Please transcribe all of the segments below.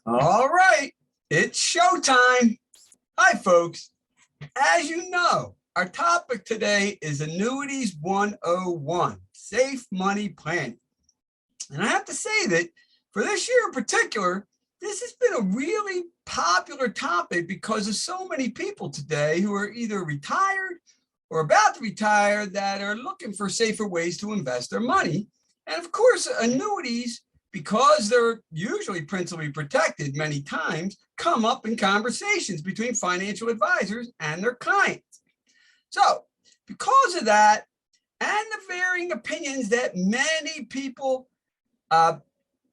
All right, it's showtime. Hi, folks. As you know, our topic today is Annuities 101, Safe Money Planning. And I have to say that for this year in particular, this has been a really popular topic because of so many people today who are either retired or about to retire that are looking for safer ways to invest their money. And of course, annuities, because they're usually principally protected many times, come up in conversations between financial advisors and their clients. So because of that, and the varying opinions that many people,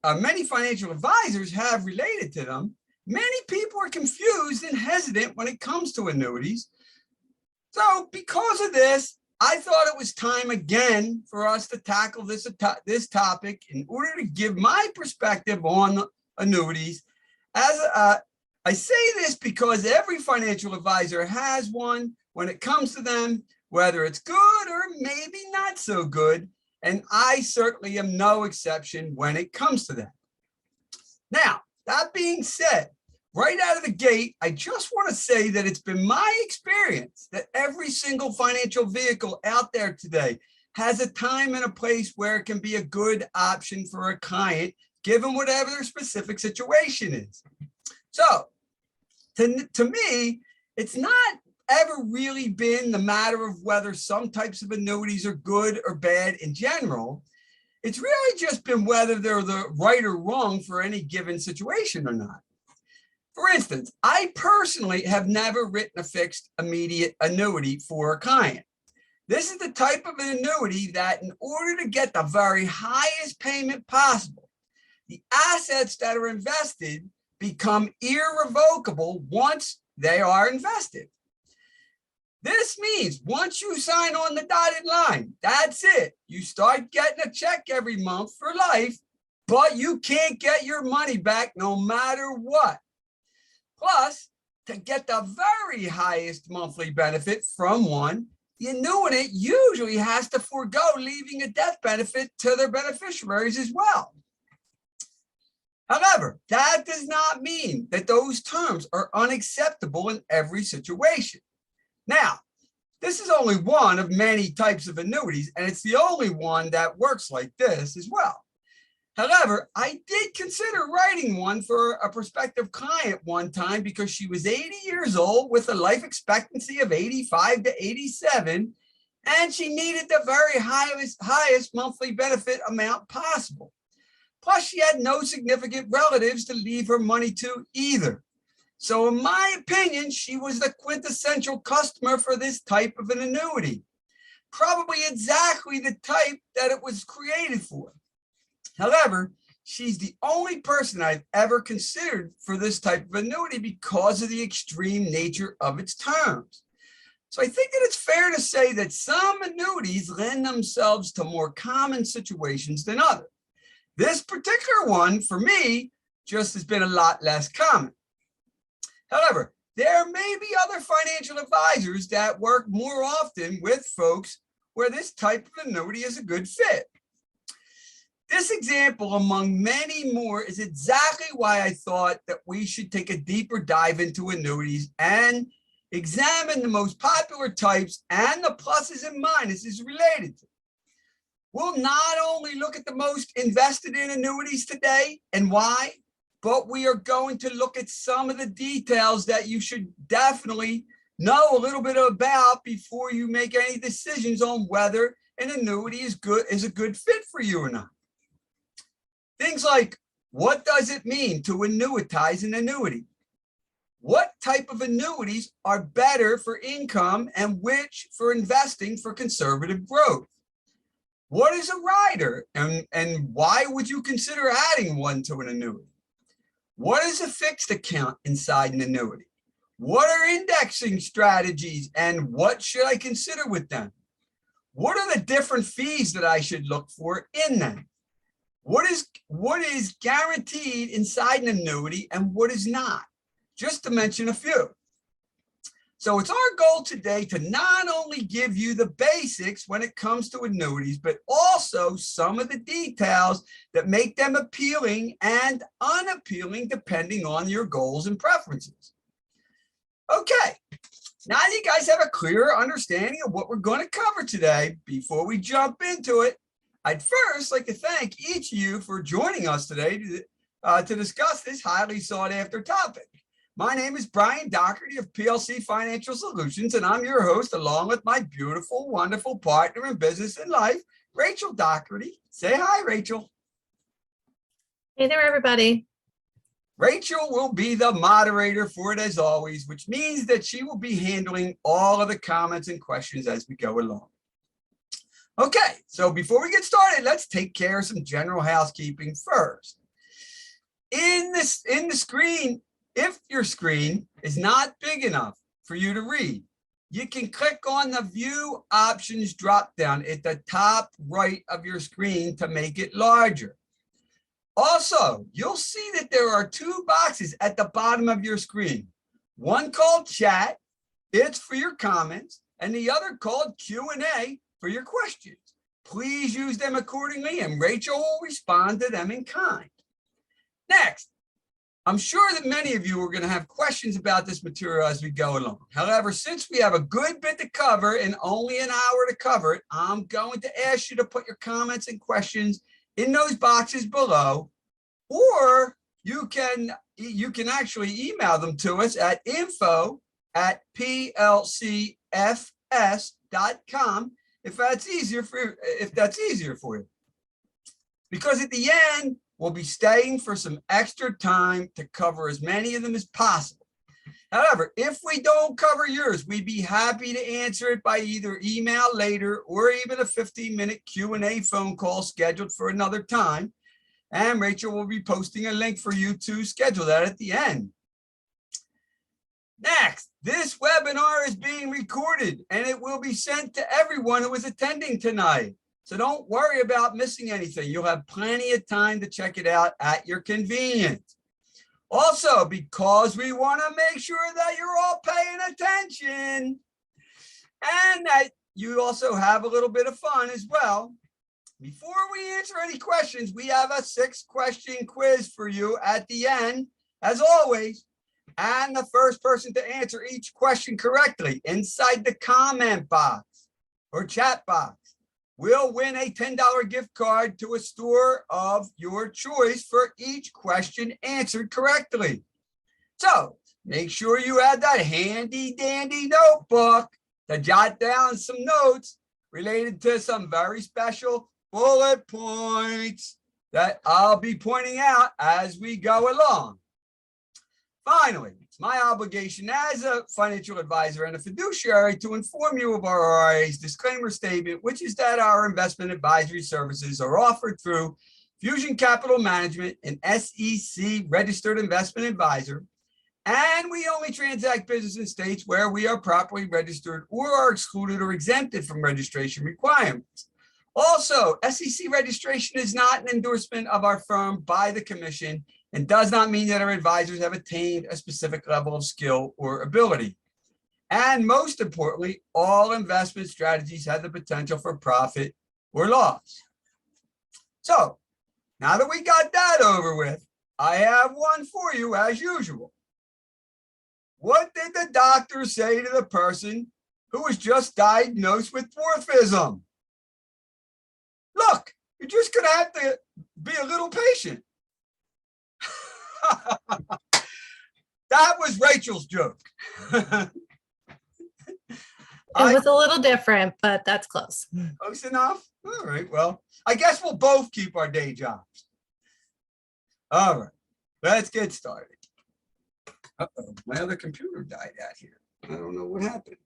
many financial advisors have related to them, many people are confused and hesitant when it comes to annuities. So because of this, I thought it was time again for us to tackle this topic in order to give my perspective on annuities. As I say this because every financial advisor has one when it comes to them, whether it's good or maybe not so good. And I certainly am no exception when it comes to that. Now, that being said, right out of the gate, I just want to say that it's been my experience that every single financial vehicle out there today has a time and a place where it can be a good option for a client, given whatever their specific situation is. So, to me, it's not ever really been the matter of whether some types of annuities are good or bad in general. It's really just been whether they're the right or wrong for any given situation or not. For instance, I personally have never written a fixed immediate annuity for a client. This is the type of an annuity that in order to get the very highest payment possible, the assets that are invested become irrevocable once they are invested. This means once you sign on the dotted line, that's it. You start getting a check every month for life, but you can't get your money back no matter what. Plus, to get the very highest monthly benefit from one, the annuitant usually has to forego leaving a death benefit to their beneficiaries as well. However, that does not mean that those terms are unacceptable in every situation. Now, this is only one of many types of annuities, and it's the only one that works like this as well. However, I did consider writing one for a prospective client one time because she was 80 years old with a life expectancy of 85 to 87, and she needed the very highest monthly benefit amount possible. Plus, she had no significant relatives to leave her money to either. So in my opinion, she was the quintessential customer for this type of an annuity, probably exactly the type that it was created for. However, she's the only person I've ever considered for this type of annuity because of the extreme nature of its terms. So I think that it's fair to say that some annuities lend themselves to more common situations than others. This particular one, for me, just has been a lot less common. However, there may be other financial advisors that work more often with folks where this type of annuity is a good fit. This example, among many more, is exactly why I thought that we should take a deeper dive into annuities and examine the most popular types and the pluses and minuses related to them. We'll not only look at the most invested in annuities today and why, but we are going to look at some of the details that you should definitely know a little bit about before you make any decisions on whether an annuity is a good fit for you or not. Things like, what does it mean to annuitize an annuity? What type of annuities are better for income and which for investing for conservative growth? What is a rider and why would you consider adding one to an annuity? What is a fixed account inside an annuity? What are indexing strategies and what should I consider with them? What are the different fees that I should look for in them? What is guaranteed inside an annuity and what is not? Just to mention a few. So it's our goal today to not only give you the basics when it comes to annuities, but also some of the details that make them appealing and unappealing depending on your goals and preferences. Okay, now you guys have a clearer understanding of what we're going to cover today. Before we jump into it, I'd first like to thank each of you for joining us today to discuss this highly sought after topic. My name is Brian Dougherty of PLC Financial Solutions, and I'm your host along with my beautiful, wonderful partner in business and life, Rachel Dougherty. Say hi, Rachel. Hey there, everybody. Rachel will be the moderator for it as always, which means that she will be handling all of the comments and questions as we go along. Okay, so before we get started, let's take care of some general housekeeping first. In the screen, if your screen is not big enough for you to read, you can click on the View Options drop-down at the top right of your screen to make it larger. Also, you'll see that there are two boxes at the bottom of your screen. One called Chat, it's for your comments, and the other called Q&A for your questions. Please use them accordingly, and Rachel will respond to them in kind. Next, I'm sure that many of you are going to have questions about this material as we go along. However, since we have a good bit to cover and only an hour to cover it, I'm going to ask you to put your comments and questions in those boxes below, or you can actually email them to us at info@plcfs.com if that's easier for you. Because at the end, we'll be staying for some extra time to cover as many of them as possible. However, if we don't cover yours, we'd be happy to answer it by either email later or even a 15-minute Q&A phone call scheduled for another time. And Rachel will be posting a link for you to schedule that at the end. Next, this webinar is being recorded and it will be sent to everyone who is attending tonight. So don't worry about missing anything. You'll have plenty of time to check it out at your convenience. Also, because we want to make sure that you're all paying attention and that you also have a little bit of fun as well, before we answer any questions, we have a 6-question quiz for you at the end, as always. And the first person to answer each question correctly inside the comment box or chat box will win a $10 gift card to a store of your choice for each question answered correctly. So make sure you have that handy dandy notebook to jot down some notes related to some very special bullet points that I'll be pointing out as we go along. Finally, it's my obligation as a financial advisor and a fiduciary to inform you of our RIA's disclaimer statement, which is that our investment advisory services are offered through Fusion Capital Management, an SEC registered investment advisor, and we only transact business in states where we are properly registered or are excluded or exempted from registration requirements. Also, SEC registration is not an endorsement of our firm by the commission and does not mean that our advisors have attained a specific level of skill or ability. And most importantly, all investment strategies have the potential for profit or loss. So now that we got that over with, I have one for you as usual. What did the doctor say to the person who was just diagnosed with dwarfism? Look, you're just going to have to be a little patient. That was Rachel's joke. It was a little different, but that's close. Close enough? All right, well, I guess we'll both keep our day jobs. All right, let's get started. Uh-oh, my other computer died out here. I don't know what happened.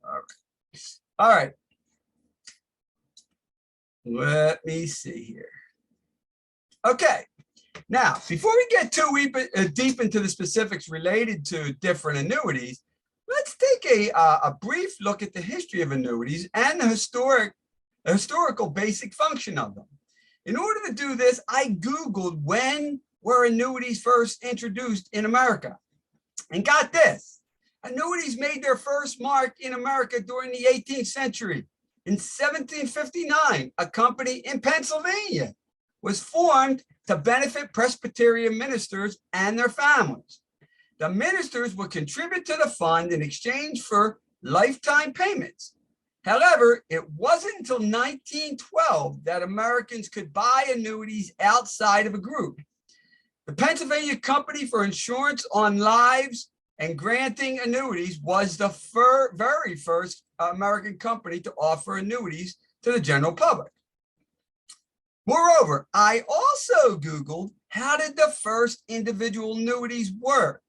All right. Let me see here. Okay. Now, before we get too deep into the specifics related to different annuities, let's take a brief look at the history of annuities and the historical basic function of them. In order to do this, I Googled when were annuities first introduced in America and got this. Annuities made their first mark in America during the 18th century. In 1759, a company in Pennsylvania was formed to benefit Presbyterian ministers and their families. The ministers would contribute to the fund in exchange for lifetime payments. However, it wasn't until 1912 that Americans could buy annuities outside of a group. The Pennsylvania Company for Insurance on Lives and Granting Annuities was the very first American company to offer annuities to the general public. Moreover, I also Googled how did the first individual annuities work?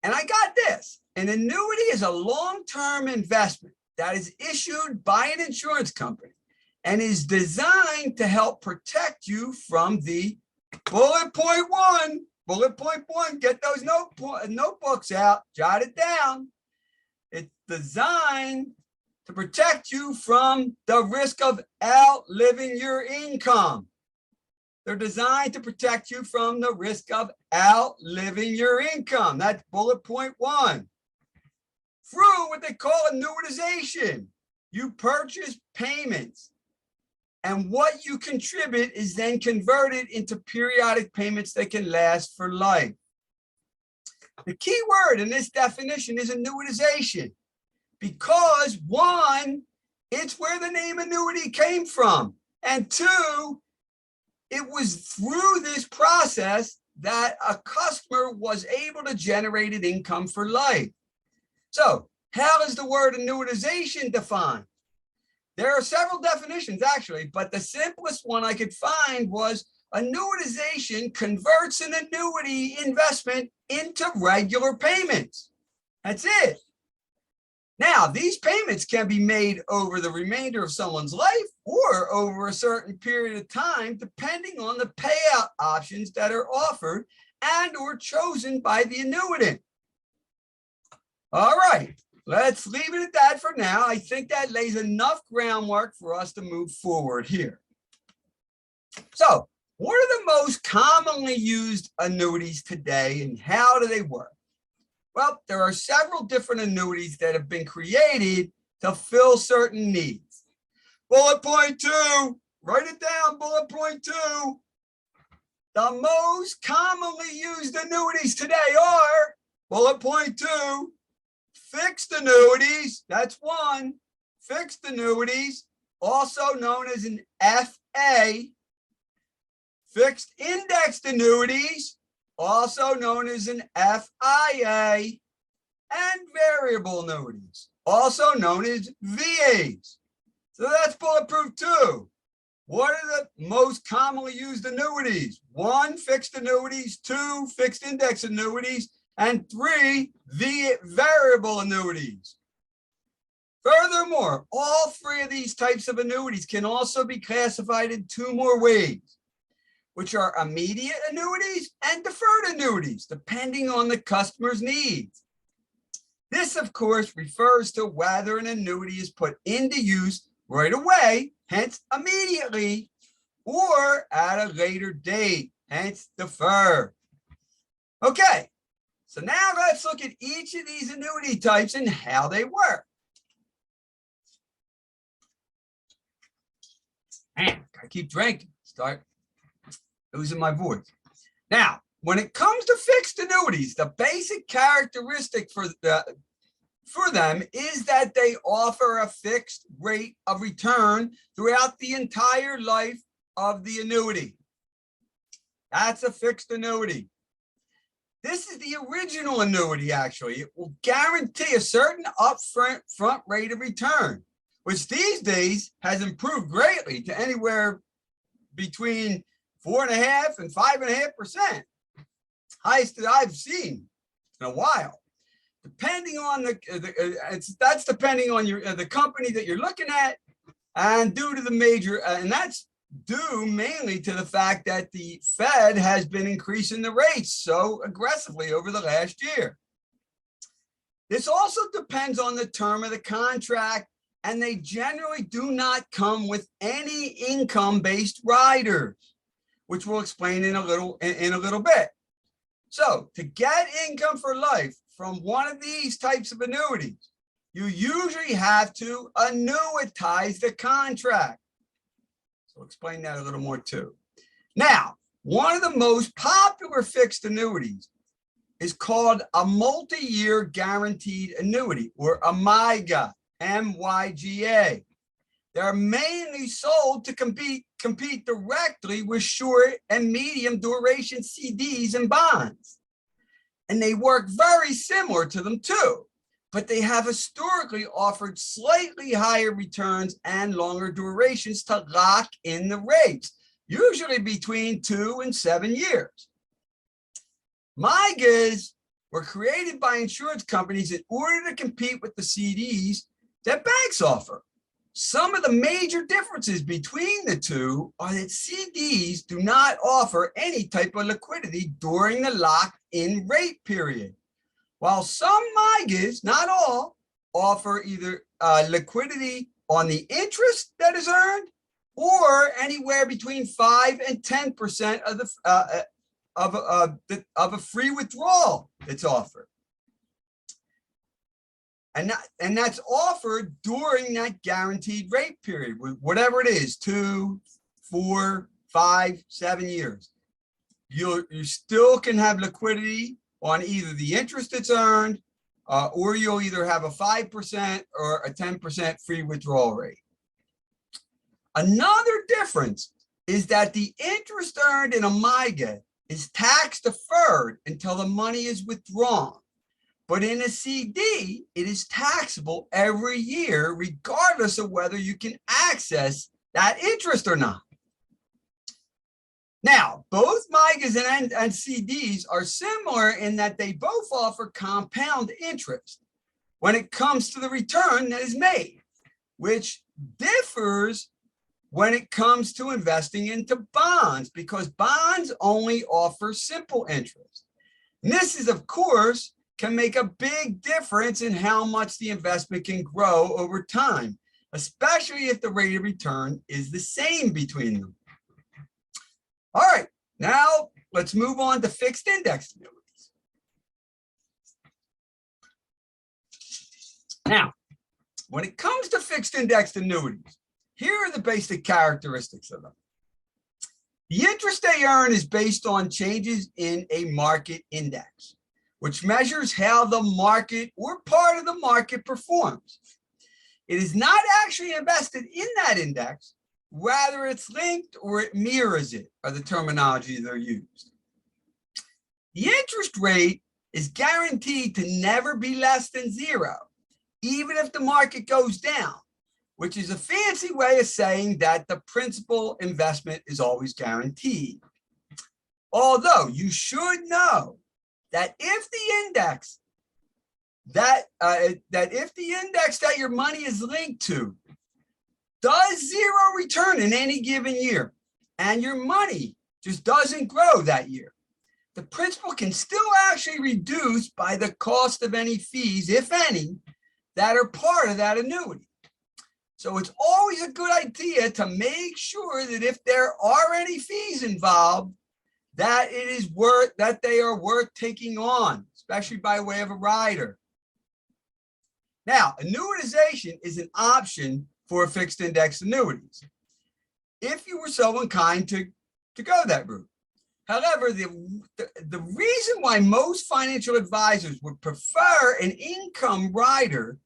And I got this. An annuity is a long-term investment that is issued by an insurance company and is designed to help protect you from the bullet point one, get those notebooks out, jot it down. It's designed to protect you from the risk of outliving your income. They're designed to protect you from the risk of outliving your income. That's bullet point one. Through what they call annuitization, you purchase payments, and what you contribute is then converted into periodic payments that can last for life. The key word in this definition is annuitization, because one, it's where the name annuity came from, and two, it was through this process that a customer was able to generate an income for life. So how is the word annuitization defined? There are several definitions actually, but the simplest one I could find was annuitization converts an annuity investment into regular payments. That's it. Now, these payments can be made over the remainder of someone's life or over a certain period of time, depending on the payout options that are offered and or chosen by the annuitant. All right, let's leave it at that for now. I think that lays enough groundwork for us to move forward here. So, what are the most commonly used annuities today and how do they work? Well, there are several different annuities that have been created to fill certain needs. Bullet point two, write it down, bullet point two. The most commonly used annuities today are, bullet point two, fixed annuities, that's one, fixed annuities, also known as an FA, fixed indexed annuities, also known as an FIA, and variable annuities, also known as VAs. So that's bulletproof two. What are the most commonly used annuities? One, fixed annuities, two, fixed index annuities, and three, variable annuities. Furthermore, all three of these types of annuities can also be classified in two more ways, which are immediate annuities and deferred annuities, depending on the customer's needs. This, of course, refers to whether an annuity is put into use right away, hence immediately, or at a later date, hence deferred. Okay, so now let's look at each of these annuity types and how they work. Man, I keep drinking, start losing my voice. Now, when it comes to fixed annuities, the basic characteristic for them is that they offer a fixed rate of return throughout the entire life of the annuity. That's a fixed annuity. This is the original annuity, actually. It will guarantee a certain upfront rate of return, which these days has improved greatly to anywhere between 4.5% and 5.5%. Highest that I've seen in a while. Depending on that's depending on the company that you're looking at, and due to the major, and that's due mainly to the fact that the Fed has been increasing the rates so aggressively over the last year. This also depends on the term of the contract, and they generally do not come with any income-based riders, which we'll explain in a little bit. So to get income for life from one of these types of annuities, you usually have to annuitize the contract. So I'll explain that a little more too. Now, one of the most popular fixed annuities is called a multi-year guaranteed annuity, or a MYGA, M-Y-G-A. They're mainly sold to compete directly with short and medium duration CDs and bonds. And they work very similar to them too, but they have historically offered slightly higher returns and longer durations to lock in the rates, usually between 2 and 7 years. MYGAs were created by insurance companies in order to compete with the CDs that banks offer. Some of the major differences between the two are that CDs do not offer any type of liquidity during the locked-in rate period, while some MYGAs, not all, offer either liquidity on the interest that is earned or anywhere between 5 and 10% of a free withdrawal that's offered. And that's offered during that guaranteed rate period, whatever it is, 2, 4, 5, 7 years. You still can have liquidity on either the interest that's earned, or you'll either have a 5% or a 10% free withdrawal rate. Another difference is that the interest earned in a MYGA is tax deferred until the money is withdrawn. But in a CD, it is taxable every year, regardless of whether you can access that interest or not. Now, both MYGAs and CDs are similar in that they both offer compound interest when it comes to the return that is made, which differs when it comes to investing into bonds, because bonds only offer simple interest. And this is, of course, can make a big difference in how much the investment can grow over time, especially if the rate of return is the same between them. All right, now let's move on to fixed index annuities. Now, when it comes to fixed indexed annuities, here are the basic characteristics of them. The interest they earn is based on changes in a market index, which measures how the market or part of the market performs. It is not actually invested in that index, rather it's linked or it mirrors it, are the terminology that are used. The interest rate is guaranteed to never be less than 0, even if the market goes down, which is a fancy way of saying that the principal investment is always guaranteed. Although you should know that if the index that your money is linked to does 0 return in any given year, and your money just doesn't grow that year, the principal can still actually reduce by the cost of any fees, if any, that are part of that annuity. So it's always a good idea to make sure that if there are any fees involved, that they are worth taking on, especially by way of a rider. Now, annuitization is an option for fixed index annuities, if you were so inclined to go that route. However, the reason why most financial advisors would prefer an income rider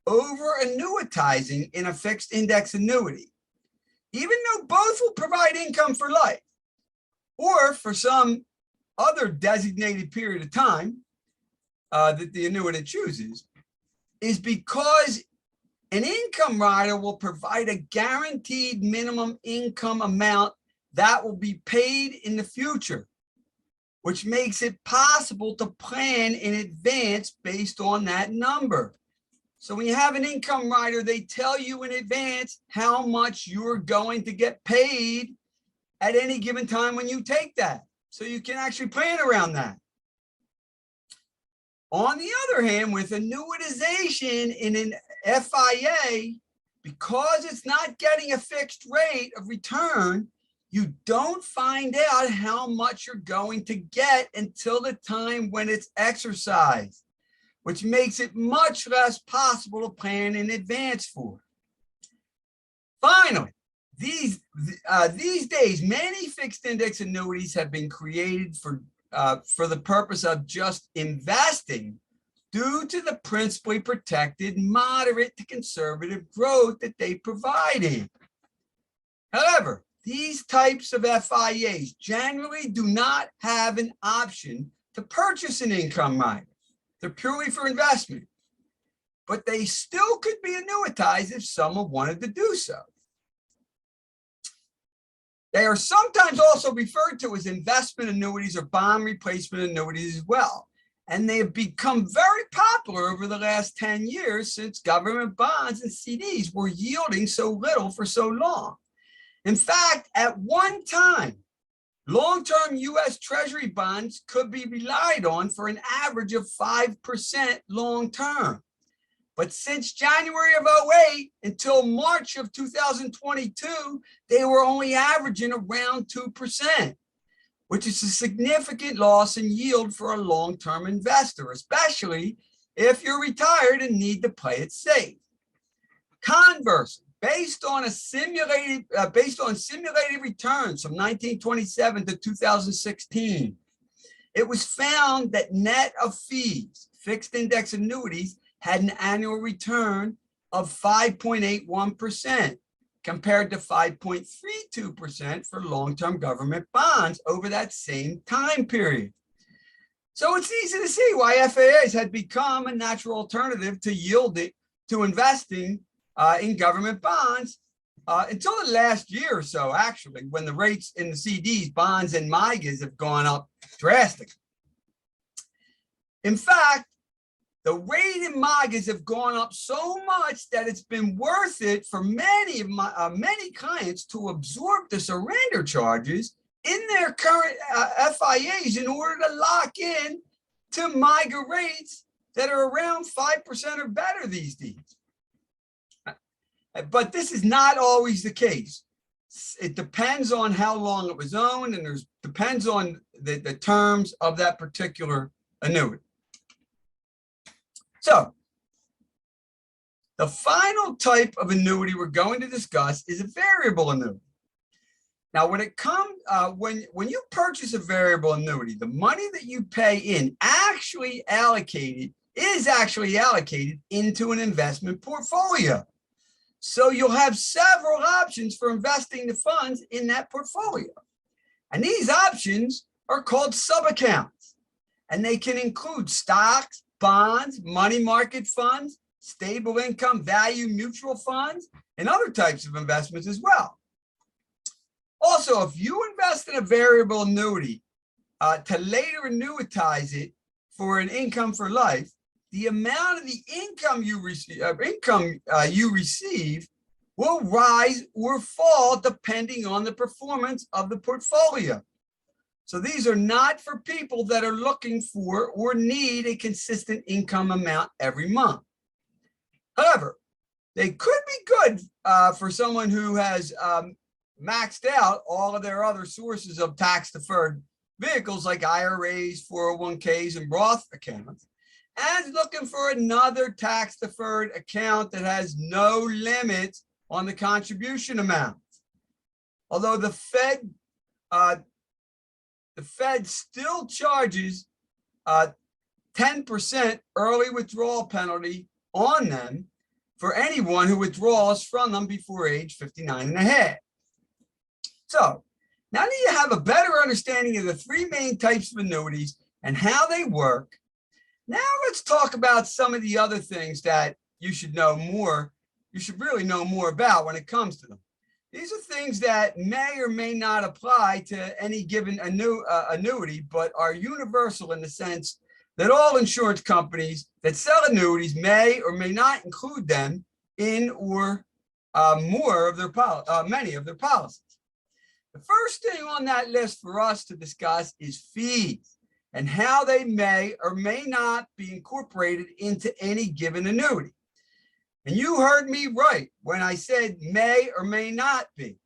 over annuitizing in a fixed index annuity, even though both will provide income for life, or for some other designated period of time that the annuitant chooses, is because an income rider will provide a guaranteed minimum income amount that will be paid in the future, which makes it possible to plan in advance based on that number. So when you have an income rider, they tell you in advance how much you're going to get paid at any given time when you take that. So you can actually plan around that. On the other hand, with annuitization in an FIA, because it's not getting a fixed rate of return, you don't find out how much you're going to get until the time when it's exercised, which makes it much less possible to plan in advance for. Finally, these days, many fixed index annuities have been created for the purpose of just investing due to the principally protected moderate to conservative growth that they provide. However, these types of FIAs generally do not have an option to purchase an income rider. They're purely for investment, but they still could be annuitized if someone wanted to do so. They are sometimes also referred to as investment annuities or bond replacement annuities as well. And they have become very popular over the last 10 years since government bonds and CDs were yielding so little for so long. In fact, at one time, long-term U.S. Treasury bonds could be relied on for an average of 5% long-term. But since January of 2008 until March of 2022, they were only averaging around 2%, which is a significant loss in yield for a long-term investor, especially if you're retired and need to play it safe. Conversely, based on simulated returns from 1927 to 2016, it was found that net of fees, fixed index annuities had an annual return of 5.81% compared to 5.32% for long-term government bonds over that same time period. So it's easy to see why FIAs had become a natural alternative to investing in government bonds until the last year or so, actually, when the rates in the CDs, bonds, and MYGAs have gone up drastically. In fact, the rate in MYGAs have gone up so much that it's been worth it for many clients to absorb the surrender charges in their current FIAs in order to lock in to MYGA rates that are around 5% or better these days. But this is not always the case. It depends on how long it was owned, and depends on the terms of that particular annuity. So, the final type of annuity we're going to discuss is a variable annuity. Now, when it comes, when you purchase a variable annuity, the money that you pay in is actually allocated into an investment portfolio. So you'll have several options for investing the funds in that portfolio. And these options are called sub-accounts. And they can include stocks, bonds, money market funds, stable income value mutual funds, and other types of investments as well. Also, if you invest in a variable annuity to later annuitize it for an income for life, the amount of the income you receive will rise or fall depending on the performance of the portfolio. So these are not for people that are looking for or need a consistent income amount every month. However, they could be good for someone who has maxed out all of their other sources of tax-deferred vehicles like IRAs, 401ks, and Roth accounts, and looking for another tax-deferred account that has no limits on the contribution amount. Although the Fed still charges 10% early withdrawal penalty on them for anyone who withdraws from them before age 59 and a half. So now that you have a better understanding of the three main types of annuities and how they work, now let's talk about some of the other things that you should know more, you should really know more about when it comes to them. These are things that may or may not apply to any given annuity, but are universal in the sense that all insurance companies that sell annuities may or may not include them in or many of their policies. The first thing on that list for us to discuss is fees and how they may or may not be incorporated into any given annuity. And you heard me right when I said may or may not be.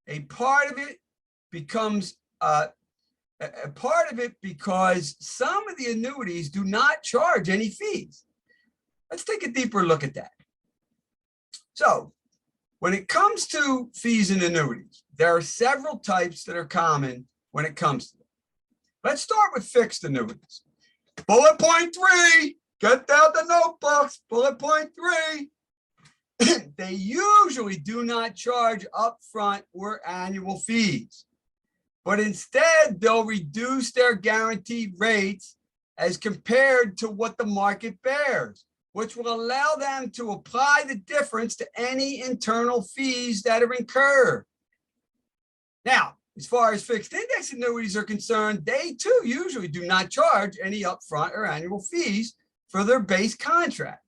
A part of it becomes A part of it because some of the annuities do not charge any fees. Let's take a deeper look at that. So when it comes to fees and annuities, there are several types that are common when it comes to them. Let's start with fixed annuities. Bullet point 3, get out the notebooks. Bullet point 3. They usually do not charge upfront or annual fees, but instead they'll reduce their guaranteed rates as compared to what the market bears, which will allow them to apply the difference to any internal fees that are incurred. Now, as far as fixed index annuities are concerned, they too usually do not charge any upfront or annual fees for their base contract,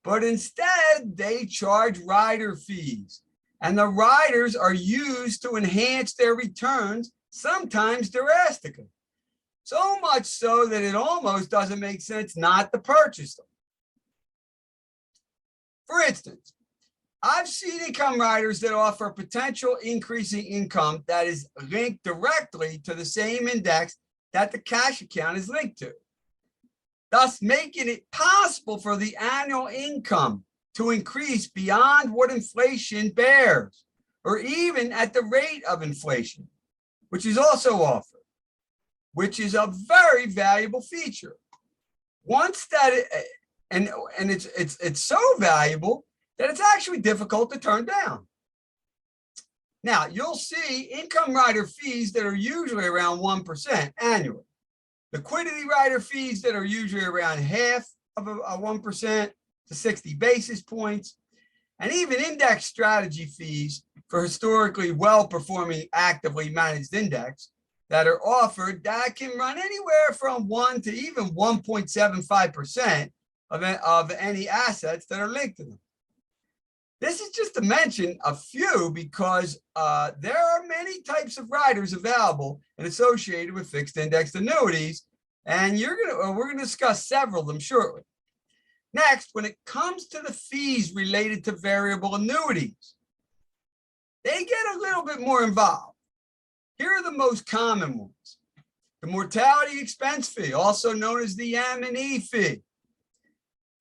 but instead they charge rider fees, and the riders are used to enhance their returns, sometimes drastically. So much so that it almost doesn't make sense not to purchase them. For instance, I've seen income riders that offer potential increasing income that is linked directly to the same index that the cash account is linked to, thus making it possible for the annual income to increase beyond what inflation bears, or even at the rate of inflation, which is also offered, which is a very valuable feature. Once that, it's so valuable that it's actually difficult to turn down. Now, you'll see income rider fees that are usually around 1% annually. Liquidity rider fees that are usually around half of a 1% to 60 basis points, and even index strategy fees for historically well-performing actively managed index that are offered that can run anywhere from 1 to even 1.75% of any assets that are linked to them. This is just to mention a few because there are many types of riders available and associated with fixed indexed annuities, and we're gonna discuss several of them shortly. Next, when it comes to the fees related to variable annuities, they get a little bit more involved. Here are the most common ones. The mortality expense fee, also known as the M&E fee.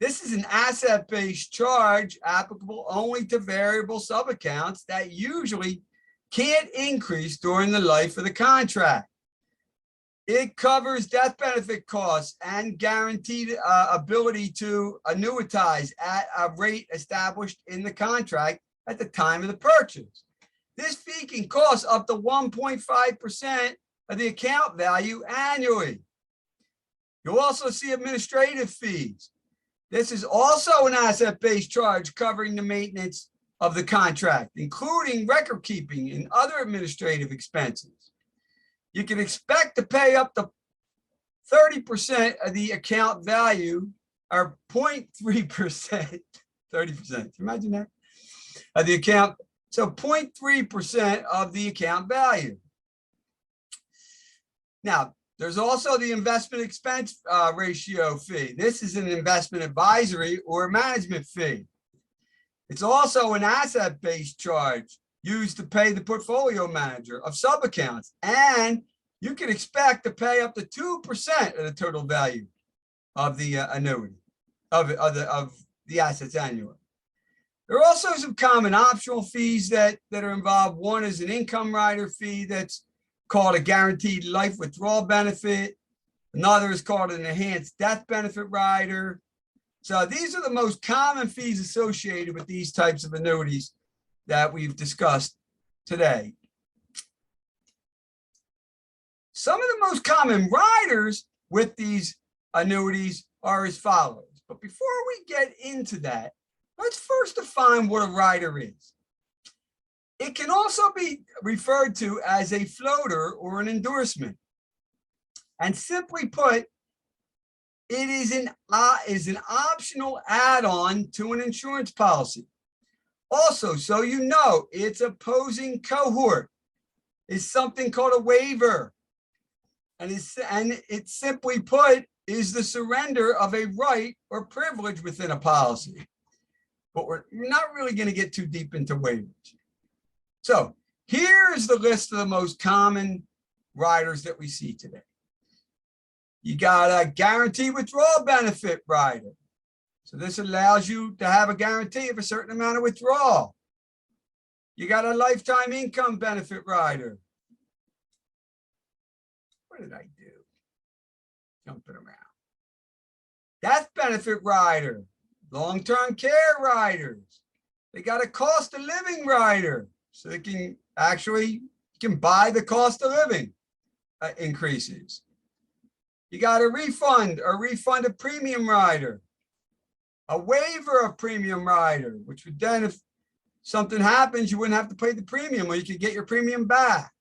This is an asset-based charge applicable only to variable subaccounts that usually can't increase during the life of the contract. It covers death benefit costs and guaranteed ability to annuitize at a rate established in the contract at the time of the purchase. This fee can cost up to 1.5% of the account value annually. You'll also see administrative fees. This is also an asset-based charge covering the maintenance of the contract, including record keeping and other administrative expenses. You can expect to pay up to 30% of the account value, or 0.3%, 30%, can you imagine that? Of the account, so 0.3% of the account value. Now, there's also the investment expense ratio fee. This is an investment advisory or management fee. It's also an asset-based charge used to pay the portfolio manager of subaccounts, and you can expect to pay up to 2% of the total value of the annuity, of the assets annually. There are also some common optional fees that are involved. One is an income rider fee that's called a guaranteed life withdrawal benefit. Another is called an enhanced death benefit rider. So these are the most common fees associated with these types of annuities that we've discussed today. Some of the most common riders with these annuities are as follows. But before we get into that, let's first define what a rider is. It can also be referred to as a floater or an endorsement. And simply put, it is an optional add-on to an insurance policy. Also, so you know, its opposing cohort is something called a waiver. And it simply put is the surrender of a right or privilege within a policy. But we're not really going to get too deep into waivers. So here is the list of the most common riders that we see today. You got a guaranteed withdrawal benefit rider. So this allows you to have a guarantee of a certain amount of withdrawal. You got a lifetime income benefit rider. What did I do? Jumping around. Death benefit rider. Long-term care riders. They got a cost of living rider. So they can actually buy the cost of living increases. You got a refund of premium rider. A waiver of premium rider, which would then, if something happens, you wouldn't have to pay the premium, or you could get your premium back.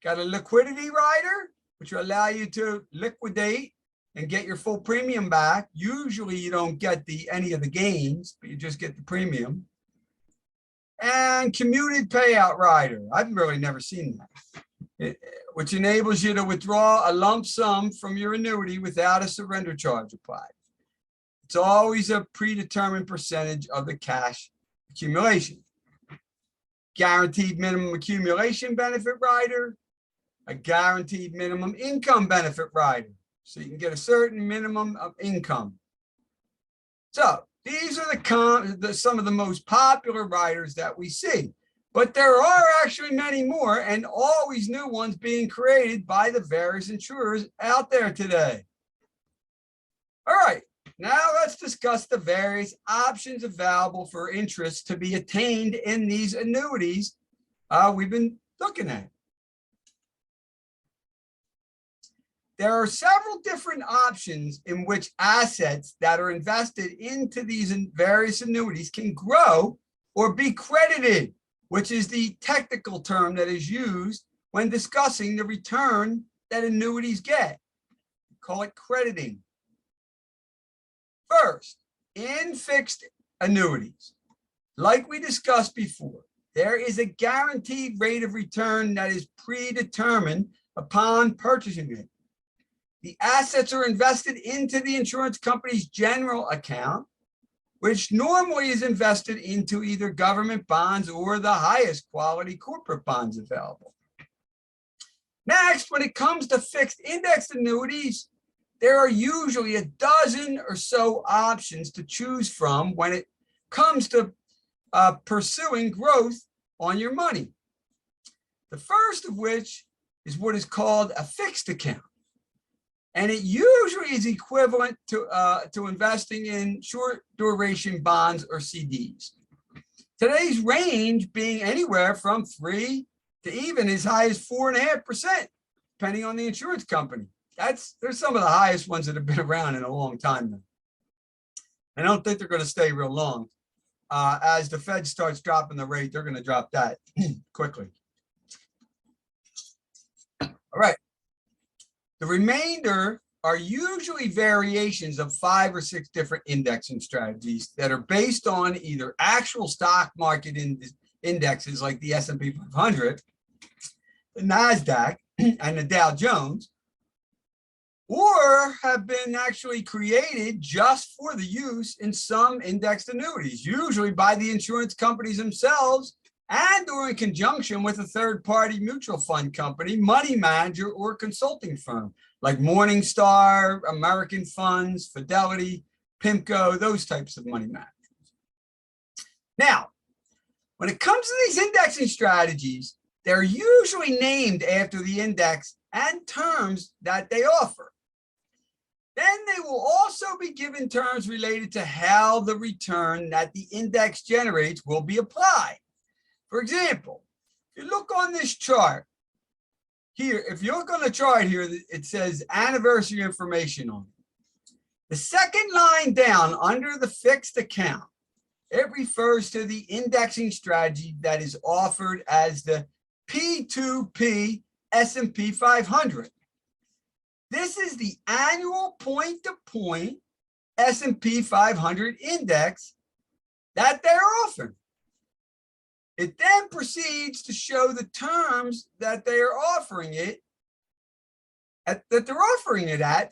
Got a liquidity rider, which will allow you to liquidate and get your full premium back. Usually you don't get any of the gains, but you just get the premium. And commuted payout rider. I've really never seen that. Which enables you to withdraw a lump sum from your annuity without a surrender charge applied. It's always a predetermined percentage of the cash accumulation. Guaranteed minimum accumulation benefit rider, a guaranteed minimum income benefit rider. So you can get a certain minimum of income. So these are some of the most popular riders that we see. But there are actually many more, and always new ones being created by the various insurers out there today. All right, now let's discuss the various options available for interest to be attained in these annuities we've been looking at. There are several different options in which assets that are invested into these various annuities can grow or be credited, which is the technical term that is used when discussing the return that annuities get. We call it crediting. First, in fixed annuities, like we discussed before, there is a guaranteed rate of return that is predetermined upon purchasing it. The assets are invested into the insurance company's general account, which normally is invested into either government bonds or the highest quality corporate bonds available. Next, when it comes to fixed indexed annuities, there are usually a dozen or so options to choose from when it comes to pursuing growth on your money. The first of which is what is called a fixed account. And it usually is equivalent to investing in short duration bonds or CDs. Today's range being anywhere from 3 to even as high as 4.5%, depending on the insurance company. There's some of the highest ones that have been around in a long time now. I don't think they're going to stay real long. As the Fed starts dropping the rate, they're going to drop that quickly. All right. The remainder are usually variations of 5 or 6 different indexing strategies that are based on either actual stock market indexes like the S&P 500, the NASDAQ, and the Dow Jones, or have been actually created just for the use in some indexed annuities, usually by the insurance companies themselves and or in conjunction with a third-party mutual fund company, money manager, or consulting firm like Morningstar, American Funds, Fidelity, PIMCO, those types of money managers. Now, when it comes to these indexing strategies, they're usually named after the index and terms that they offer. Then they will also be given terms related to how the return that the index generates will be applied. For example, if you look on this chart here, if you look on the chart here, it says anniversary information on it. The second line down under the fixed account, it refers to the indexing strategy that is offered as the P2P S&P 500. This is the annual point-to-point S&P 500 index that they're offering. It then proceeds to show the terms that they are offering it at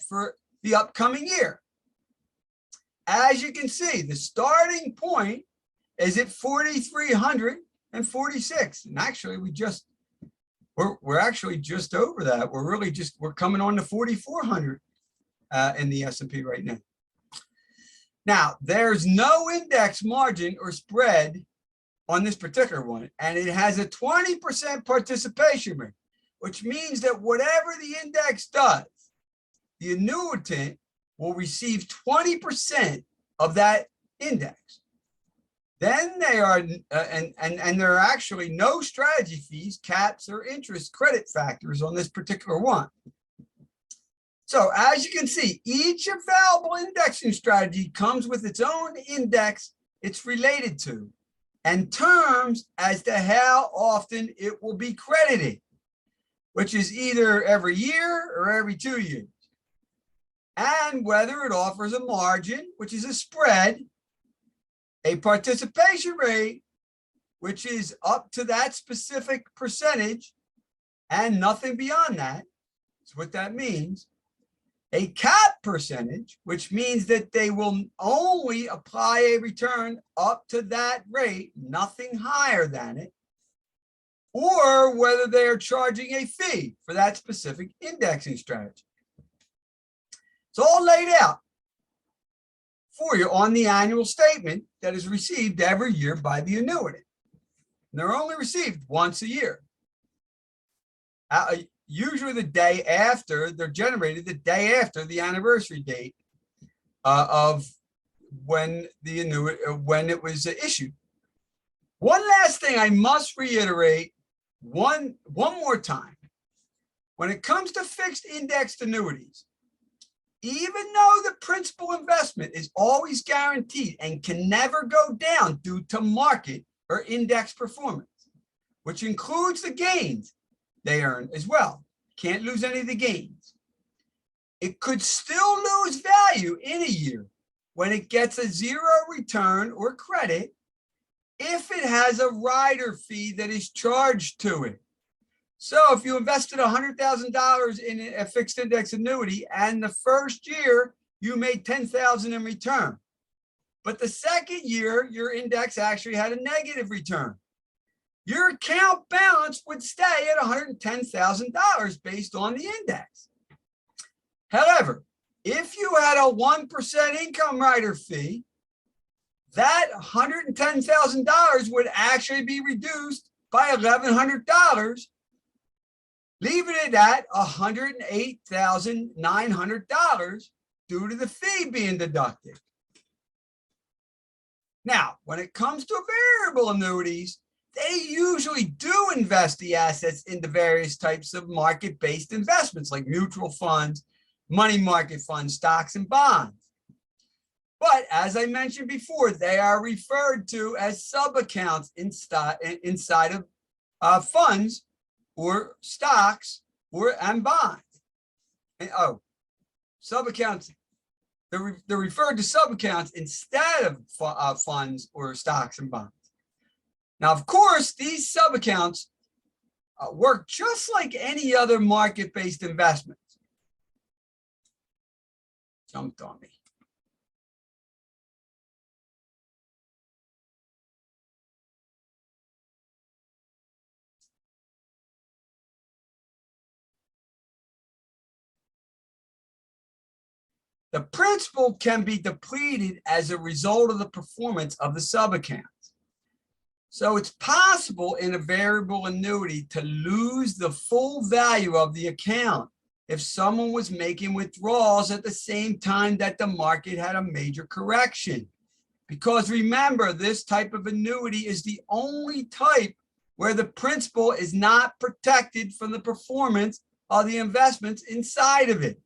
for the upcoming year. As you can see, the starting point is at 4,346. And actually, we just We're actually just over that. We're coming on to 4,400 in the S&P right now. Now, there's no index margin or spread on this particular one, and it has a 20% participation rate, which means that whatever the index does, the annuitant will receive 20% of that index. Then there are actually no strategy fees, caps, or interest credit factors on this particular one. So as you can see, each available indexing strategy comes with its own index it's related to and terms as to how often it will be credited, which is either every year or every 2 years, and whether it offers a margin, which is a spread, a participation rate, which is up to that specific percentage and nothing beyond that. That's what that means. A cap percentage, which means that they will only apply a return up to that rate, nothing higher than it, or whether they are charging a fee for that specific indexing strategy. It's all laid out for you on the annual statement that is received every year by the annuitant. And they're only received once a year. Usually the day after, they're generated the day after the anniversary date of when it was issued. One last thing I must reiterate one more time. When it comes to fixed indexed annuities, even though the principal investment is always guaranteed and can never go down due to market or index performance, which includes the gains they earn as well. Can't lose any of the gains. It could still lose value in a year when it gets a zero return or credit if it has a rider fee that is charged to it. So if you invested $100,000 in a fixed index annuity and the first year you made $10,000 in return, but the second year your index actually had a negative return, your account balance would stay at $110,000 based on the index. However, if you had a 1% income rider fee, that $110,000 would actually be reduced by $1,100, leaving it at $108,900 due to the fee being deducted. Now, when it comes to variable annuities, they usually do invest the assets into various types of market-based investments like mutual funds, money market funds, stocks, and bonds. But as I mentioned before, they are referred to as sub-accounts inside of funds or stocks and bonds. And, sub-accounts, they're referred to sub-accounts instead of funds or stocks and bonds. Now, of course, these sub-accounts work just like any other market-based investments. Jumped on me. The principal can be depleted as a result of the performance of the sub-accounts. So it's possible in a variable annuity to lose the full value of the account if someone was making withdrawals at the same time that the market had a major correction. Because remember, this type of annuity is the only type where the principal is not protected from the performance of the investments inside of it.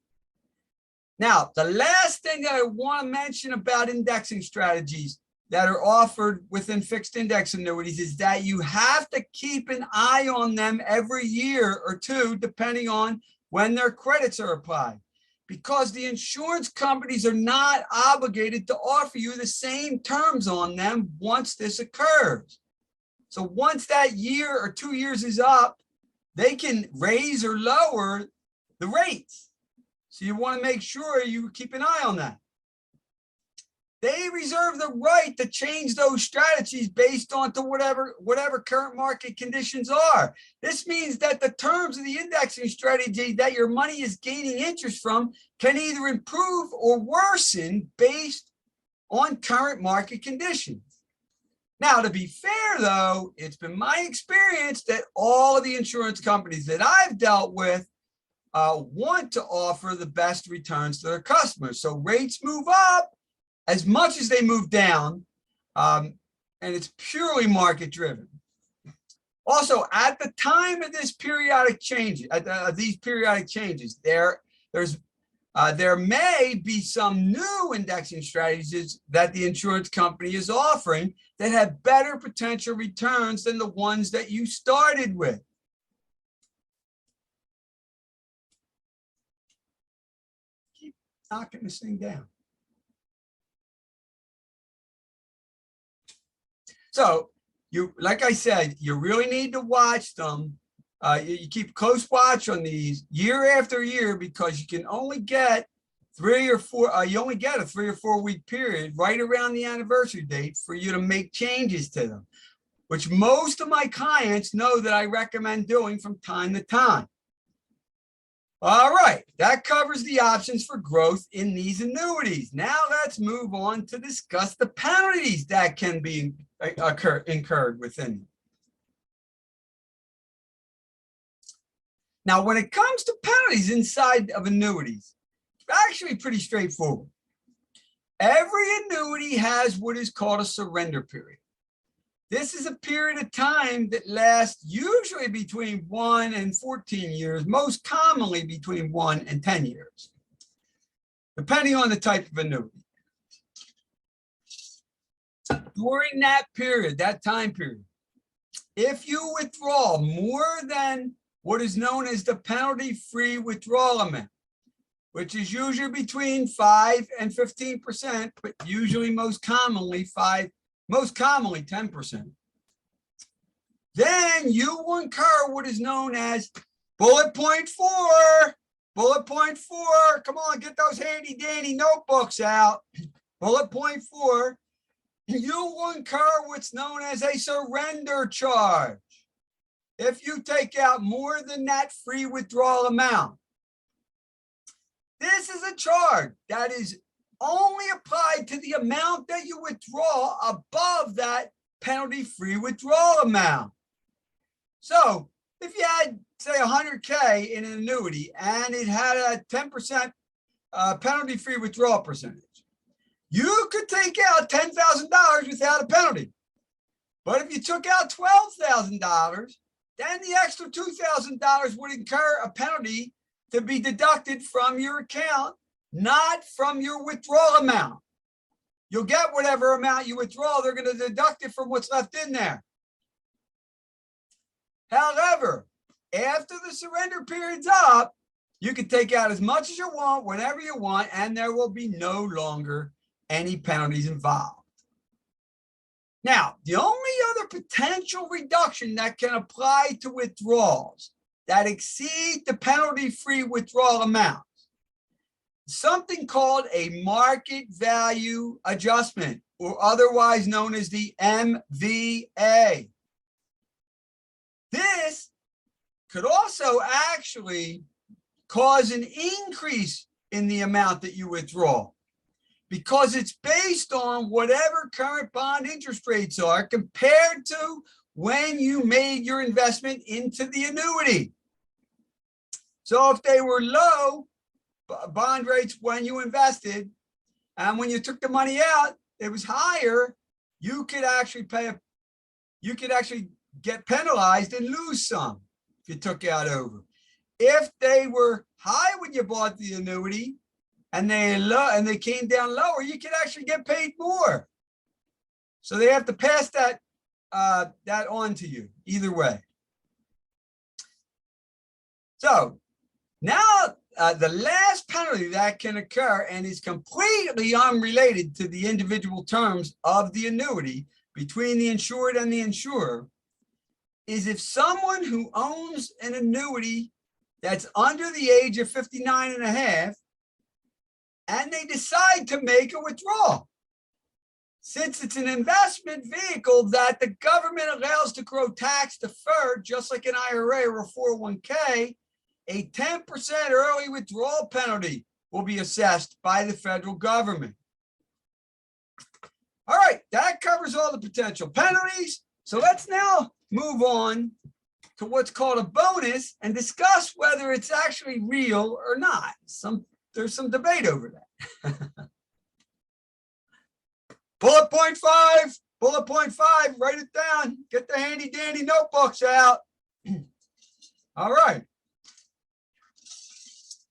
Now, the last thing that I want to mention about indexing strategies that are offered within fixed index annuities is that you have to keep an eye on them every year or two, depending on when their credits are applied, because the insurance companies are not obligated to offer you the same terms on them once this occurs. So once that year or 2 years is up, they can raise or lower the rates. So you want to make sure you keep an eye on that. they reserve the right to change those strategies based on to whatever current market conditions are. This means that the terms of the indexing strategy that your money is gaining interest from can either improve or worsen based on current market conditions. Now, to be fair, though, it's been my experience that all of the insurance companies that I've dealt with want to offer the best returns to their customers. So rates move up as much as they move down, and it's purely market driven. Also, at the time of this periodic change, these periodic changes, there may be some new indexing strategies that the insurance company is offering that have better potential returns than the ones that you started with. Keep knocking this thing down. So like I said, you really need to watch them. You keep close watch on these year after year, because you can only get 3 or 4, you only get a 3 or 4 week period right around the anniversary date for you to make changes to them, which most of my clients know that I recommend doing from time to time. All right, that covers the options for growth in these annuities. Now let's move on to discuss the penalties that can be incurred within them. Now, when it comes to penalties inside of annuities, it's actually pretty straightforward. Every annuity has what is called a surrender period. This is a period of time that lasts usually between 1 and 14 years, most commonly between 1 and 10 years, depending on the type of annuity. During that period, that time period, if you withdraw more than what is known as the penalty-free withdrawal amount, which is usually between 5 and 15%, but usually most commonly 10%. Then you will incur what is known as bullet point 4. Bullet point 4, come on, get those handy dandy notebooks out. Bullet point 4, you will incur what's known as a surrender charge if you take out more than that free withdrawal amount. This is a charge that is only applied to the amount that you withdraw above that penalty-free withdrawal amount. So if you had, say, 100K in an annuity and it had a 10% penalty-free withdrawal percentage, you could take out $10,000 without a penalty. But if you took out $12,000, then the extra $2,000 would incur a penalty to be deducted from your account, not from your withdrawal amount. You'll get whatever amount you withdraw, they're going to deduct it from what's left in there. However, after the surrender period's up, you can take out as much as you want, whenever you want, and there will be no longer any penalties involved. Now, the only other potential reduction that can apply to withdrawals that exceed the penalty-free withdrawal amount, something called a market value adjustment, or otherwise known as the MVA. This could also actually cause an increase in the amount that you withdraw, because it's based on whatever current bond interest rates are compared to when you made your investment into the annuity. So if they were low bond rates when you invested, and when you took the money out, it was higher, you could actually get penalized and lose some if you took out over. If they were high when you bought the annuity and they came down lower, you could actually get paid more. So they have to pass that on to you either way. So now the last penalty that can occur, and is completely unrelated to the individual terms of the annuity between the insured and the insurer, is if someone who owns an annuity that's under the age of 59 and a half, and they decide to make a withdrawal. Since it's an investment vehicle that the government allows to grow tax deferred, just like an IRA or a 401k, a 10% early withdrawal penalty will be assessed by the federal government. All right, that covers all the potential penalties. So let's now move on to what's called a bonus and discuss whether it's actually real or not. There's some debate over that. Bullet point five, write it down. Get the handy dandy notebooks out. All right.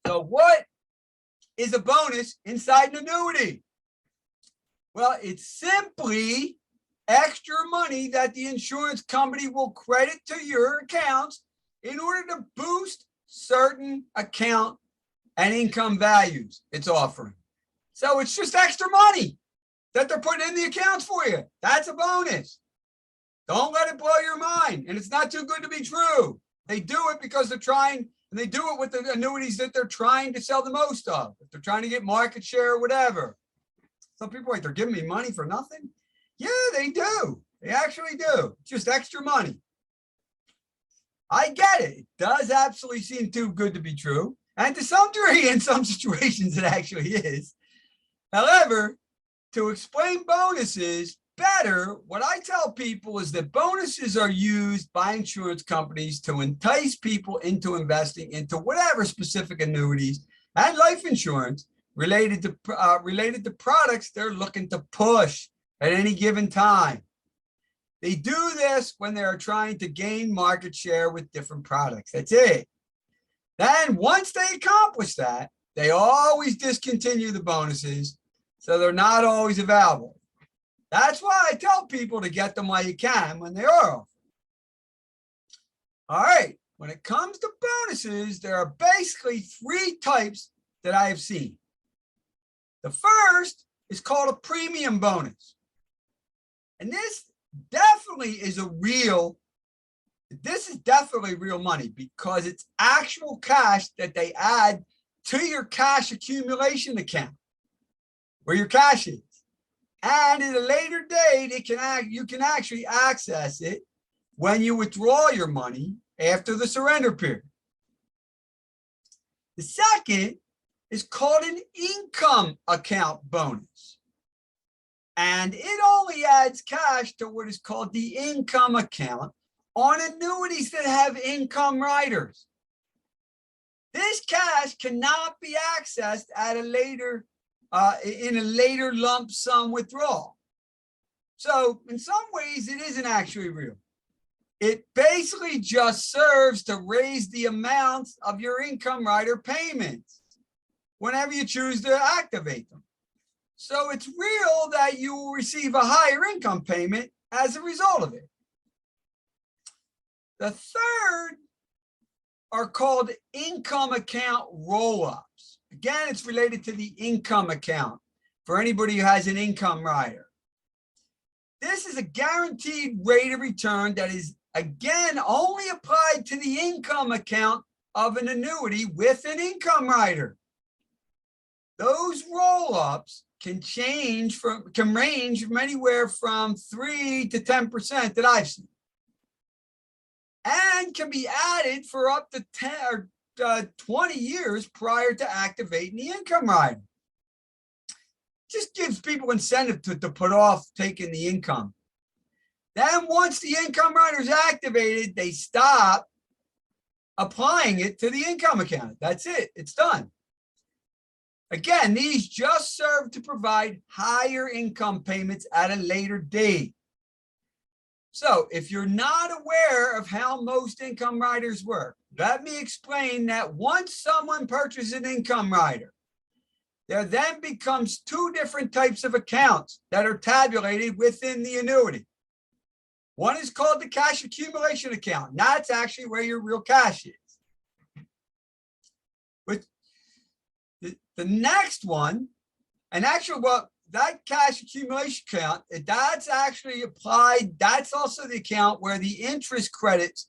So what is a bonus inside an annuity? Well, it's simply extra money that the insurance company will credit to your accounts in order to boost certain account and income values it's offering. So it's just extra money that they're putting in the accounts for you. That's a bonus. Don't let it blow your mind. And it's not too good to be true. They do it because they're trying, and they do it with the annuities that they're trying to sell the most of. If they're trying to get market share or whatever. Some people are like, they're giving me money for nothing. Yeah, they do. They actually do. Just extra money. I get it. It does absolutely seem too good to be true. And to some degree, in some situations, it actually is. However, to explain bonuses better, what I tell people is that bonuses are used by insurance companies to entice people into investing into whatever specific annuities and life insurance related to products they're looking to push at any given time. They do this when they're trying to gain market share with different products. That's it. Then once they accomplish that, they always discontinue the bonuses, so they're not always available. That's why I tell people to get them while you can when they are offered. All right, when it comes to bonuses, there are basically three types that I have seen. The first is called a premium bonus. And this is definitely real money because it's actual cash that they add to your cash accumulation account where your cash is. And at a later date, you can actually access it when you withdraw your money after the surrender period. The second is called an income account bonus. And it only adds cash to what is called the income account on annuities that have income riders. This cash cannot be accessed at in a later lump sum withdrawal. So in some ways, it isn't actually real. It basically just serves to raise the amounts of your income rider payments whenever you choose to activate them. So it's real that you will receive a higher income payment as a result of it. The third are called income account roll-ups. Again, it's related to the income account for anybody who has an income rider. This is a guaranteed rate of return that is, again, only applied to the income account of an annuity with an income rider. Those roll-ups can range from anywhere from 3 to 10% that I've seen, and can be added for up to 10 or 20 years prior to activating the income rider. Just gives people incentive to put off taking the income. Then once the income rider is activated, they stop applying it to the income account. That's it. It's done. Again, these just serve to provide higher income payments at a later date. So if you're not aware of how most income riders work, let me explain that once someone purchases an income rider, there then becomes two different types of accounts that are tabulated within the annuity. One is called the cash accumulation account. And that's actually where your real cash is. With the next one, and actually, well, that cash accumulation account, that's actually applied. That's also the account where the interest credits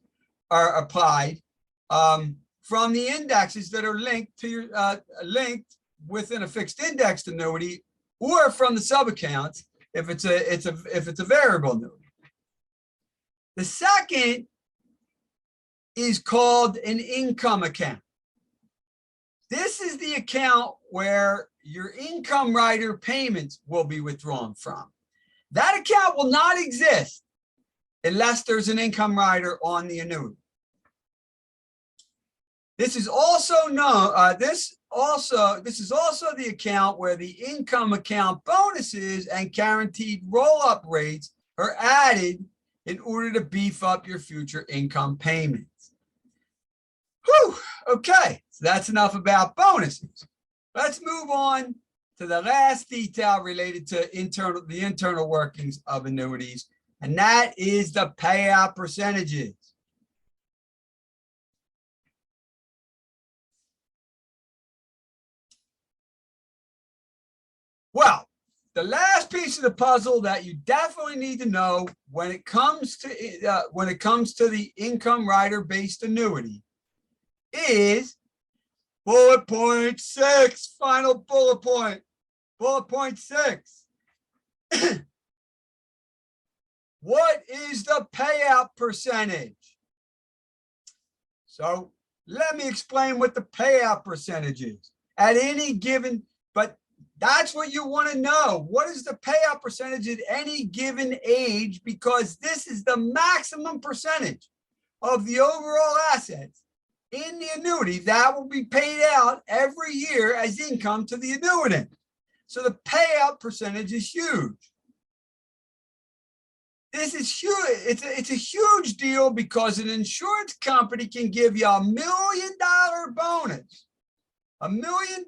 are applied from the indexes that are linked to your linked within a fixed indexed annuity, or from the sub accounts if it's a variable annuity. The second is called an income account. This is the account where your income rider payments will be withdrawn from. That account will not exist unless there's an income rider on the annuity. This is also known. This is also the account where the income account bonuses and guaranteed roll-up rates are added in order to beef up your future income payments. Whew, okay, so that's enough about bonuses. Let's move on to the last detail related to the internal workings of annuities, and that is the payout percentages. Well, the last piece of the puzzle that you definitely need to know when it comes to the income rider based annuity is bullet point 6, final bullet point, bullet point 6. What is the payout percentage? So let me explain what the payout percentage is at any given, but that's what you want to know. What is the payout percentage at any given age? Because this is the maximum percentage of the overall assets in the annuity that will be paid out every year as income to the annuitant. So the payout percentage is huge. This is huge. It's a huge deal because an insurance company can give you $1 million bonus, $1 million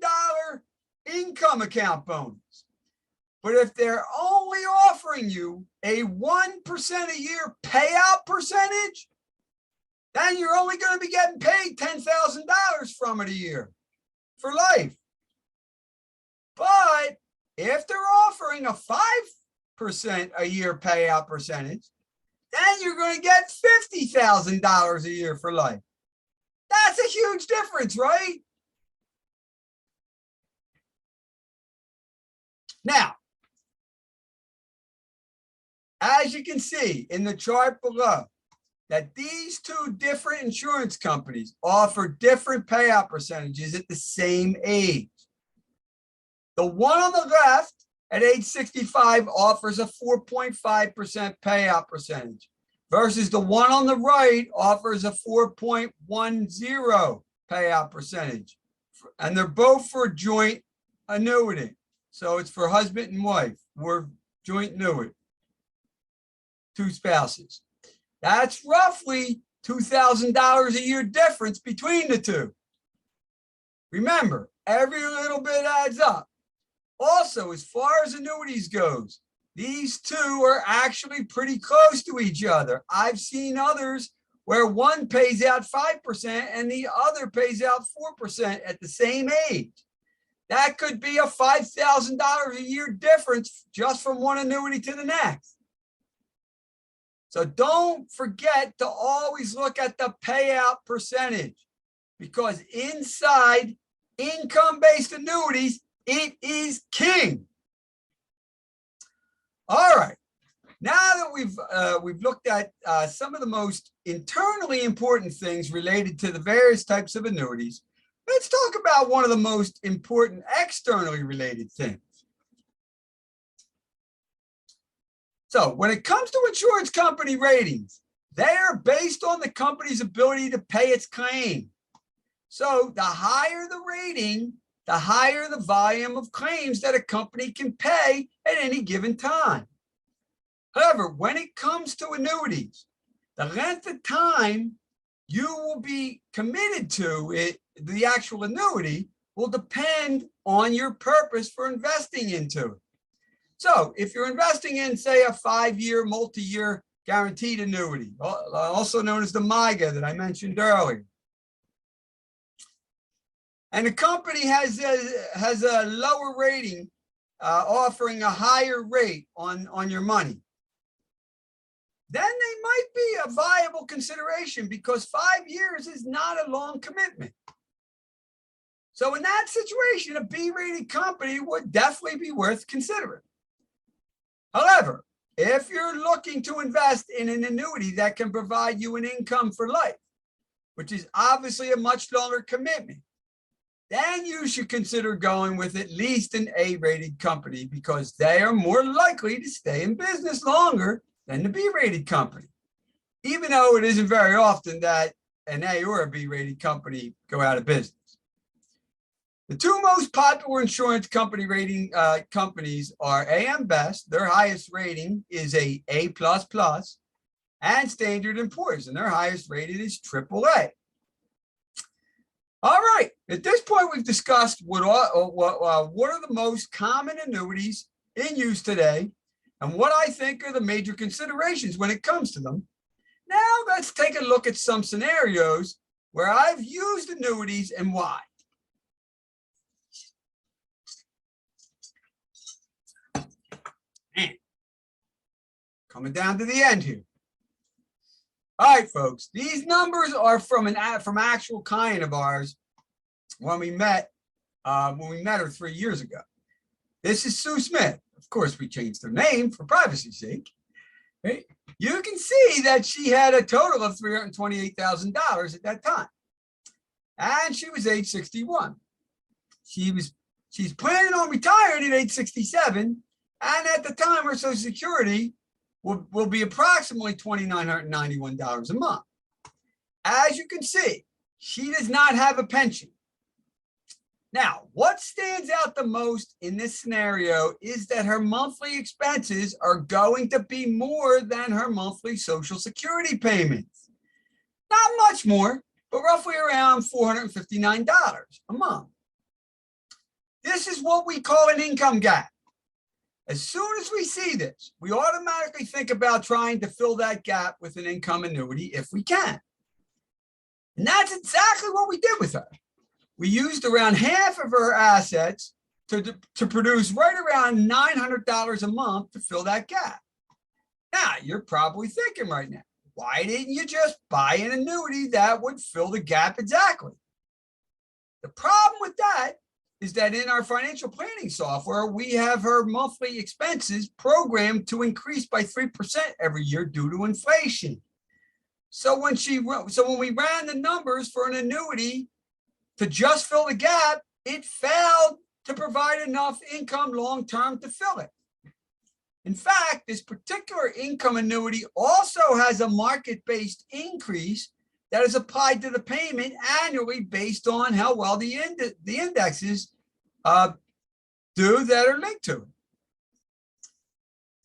income account bonus. But if they're only offering you a 1% a year payout percentage, then you're only going to be getting paid $10,000 from it a year for life. But if they're offering a 5% a year payout percentage, then you're going to get $50,000 a year for life. That's a huge difference, right? Now, as you can see in the chart below, that these two different insurance companies offer different payout percentages at the same age. The one on the left at age 65 offers a 4.5% payout percentage versus the one on the right offers a 4.10 payout percentage. And they're both for joint annuity. So it's for husband and wife or joint annuity, two spouses. That's roughly $2,000 a year difference between the two. Remember, every little bit adds up. Also, as far as annuities goes, these two are actually pretty close to each other. I've seen others where one pays out 5% and the other pays out 4% at the same age. That could be a $5,000 a year difference just from one annuity to the next. So don't forget to always look at the payout percentage, because inside income-based annuities, it is king. All right. Now that we've looked at some of the most internally important things related to the various types of annuities, let's talk about one of the most important externally related things. So when it comes to insurance company ratings, they are based on the company's ability to pay its claim. So the higher the rating, the higher the volume of claims that a company can pay at any given time. However, when it comes to annuities, the length of time you will be committed to the actual annuity will depend on your purpose for investing into it. So if you're investing in, say, a 5-year, multi-year guaranteed annuity, also known as the MIGA that I mentioned earlier, and the company has a lower rating, offering a higher rate on your money, then they might be a viable consideration because 5 years is not a long commitment. So in that situation, a B-rated company would definitely be worth considering. However, if you're looking to invest in an annuity that can provide you an income for life, which is obviously a much longer commitment, then you should consider going with at least an A-rated company because they are more likely to stay in business longer than the B-rated company, even though it isn't very often that an A or a B-rated company go out of business. The two most popular insurance company rating companies are AM Best. Their highest rating is a A++, and Standard & Poor's, and their highest rated is AAA. All right, at this point, we've discussed what are the most common annuities in use today and what I think are the major considerations when it comes to them. Now let's take a look at some scenarios where I've used annuities and why. Coming down to the end here. All right, folks, these numbers are from actual client of ours when we met her 3 years ago. This is Sue Smith. Of course, we changed her name for privacy's sake. Right? You can see that she had a total of $328,000 at that time, and she was age 61. She's planning on retiring at age 67, and at the time, her Social Security will be approximately $2,991 a month. As you can see, she does not have a pension. Now, what stands out the most in this scenario is that her monthly expenses are going to be more than her monthly Social Security payments. Not much more, but roughly around $459 a month. This is what we call an income gap. As soon as we see this, we automatically think about trying to fill that gap with an income annuity if we can. And that's exactly what we did with her. We used around half of her assets to produce right around $900 a month to fill that gap. Now, you're probably thinking right now, why didn't you just buy an annuity that would fill the gap exactly? The problem with that is that in our financial planning software, we have her monthly expenses programmed to increase by 3% every year due to inflation. So when we ran the numbers for an annuity to just fill the gap, it failed to provide enough income long-term to fill it. In fact, this particular income annuity also has a market-based increase that is applied to the payment annually based on how well the indexes do that are linked to it.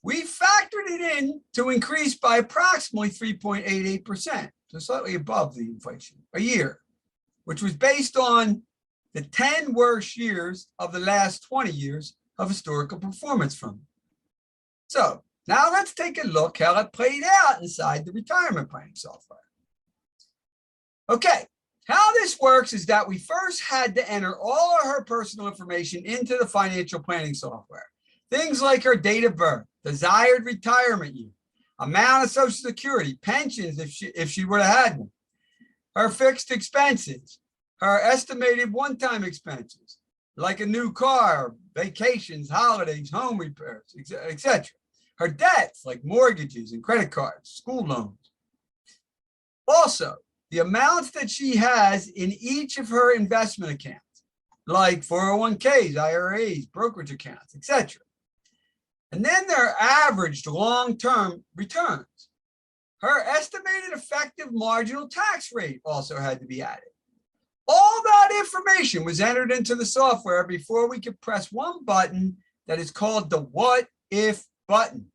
We factored it in to increase by approximately 3.88%, so slightly above the inflation a year, which was based on the 10 worst years of the last 20 years of historical performance from it. So now let's take a look how it played out inside the retirement planning software. Okay, how this works is that we first had to enter all of her personal information into the financial planning software. Things like her date of birth, desired retirement year, amount of Social Security, pensions if she would have had one, her fixed expenses, her estimated one-time expenses, like a new car, vacations, holidays, home repairs, etc. Her debts, like mortgages and credit cards, school loans. Also, the amounts that she has in each of her investment accounts, like 401ks, IRAs, brokerage accounts, etc. And then their averaged long-term returns. Her estimated effective marginal tax rate also had to be added. All that information was entered into the software before we could press one button that is called the what if button,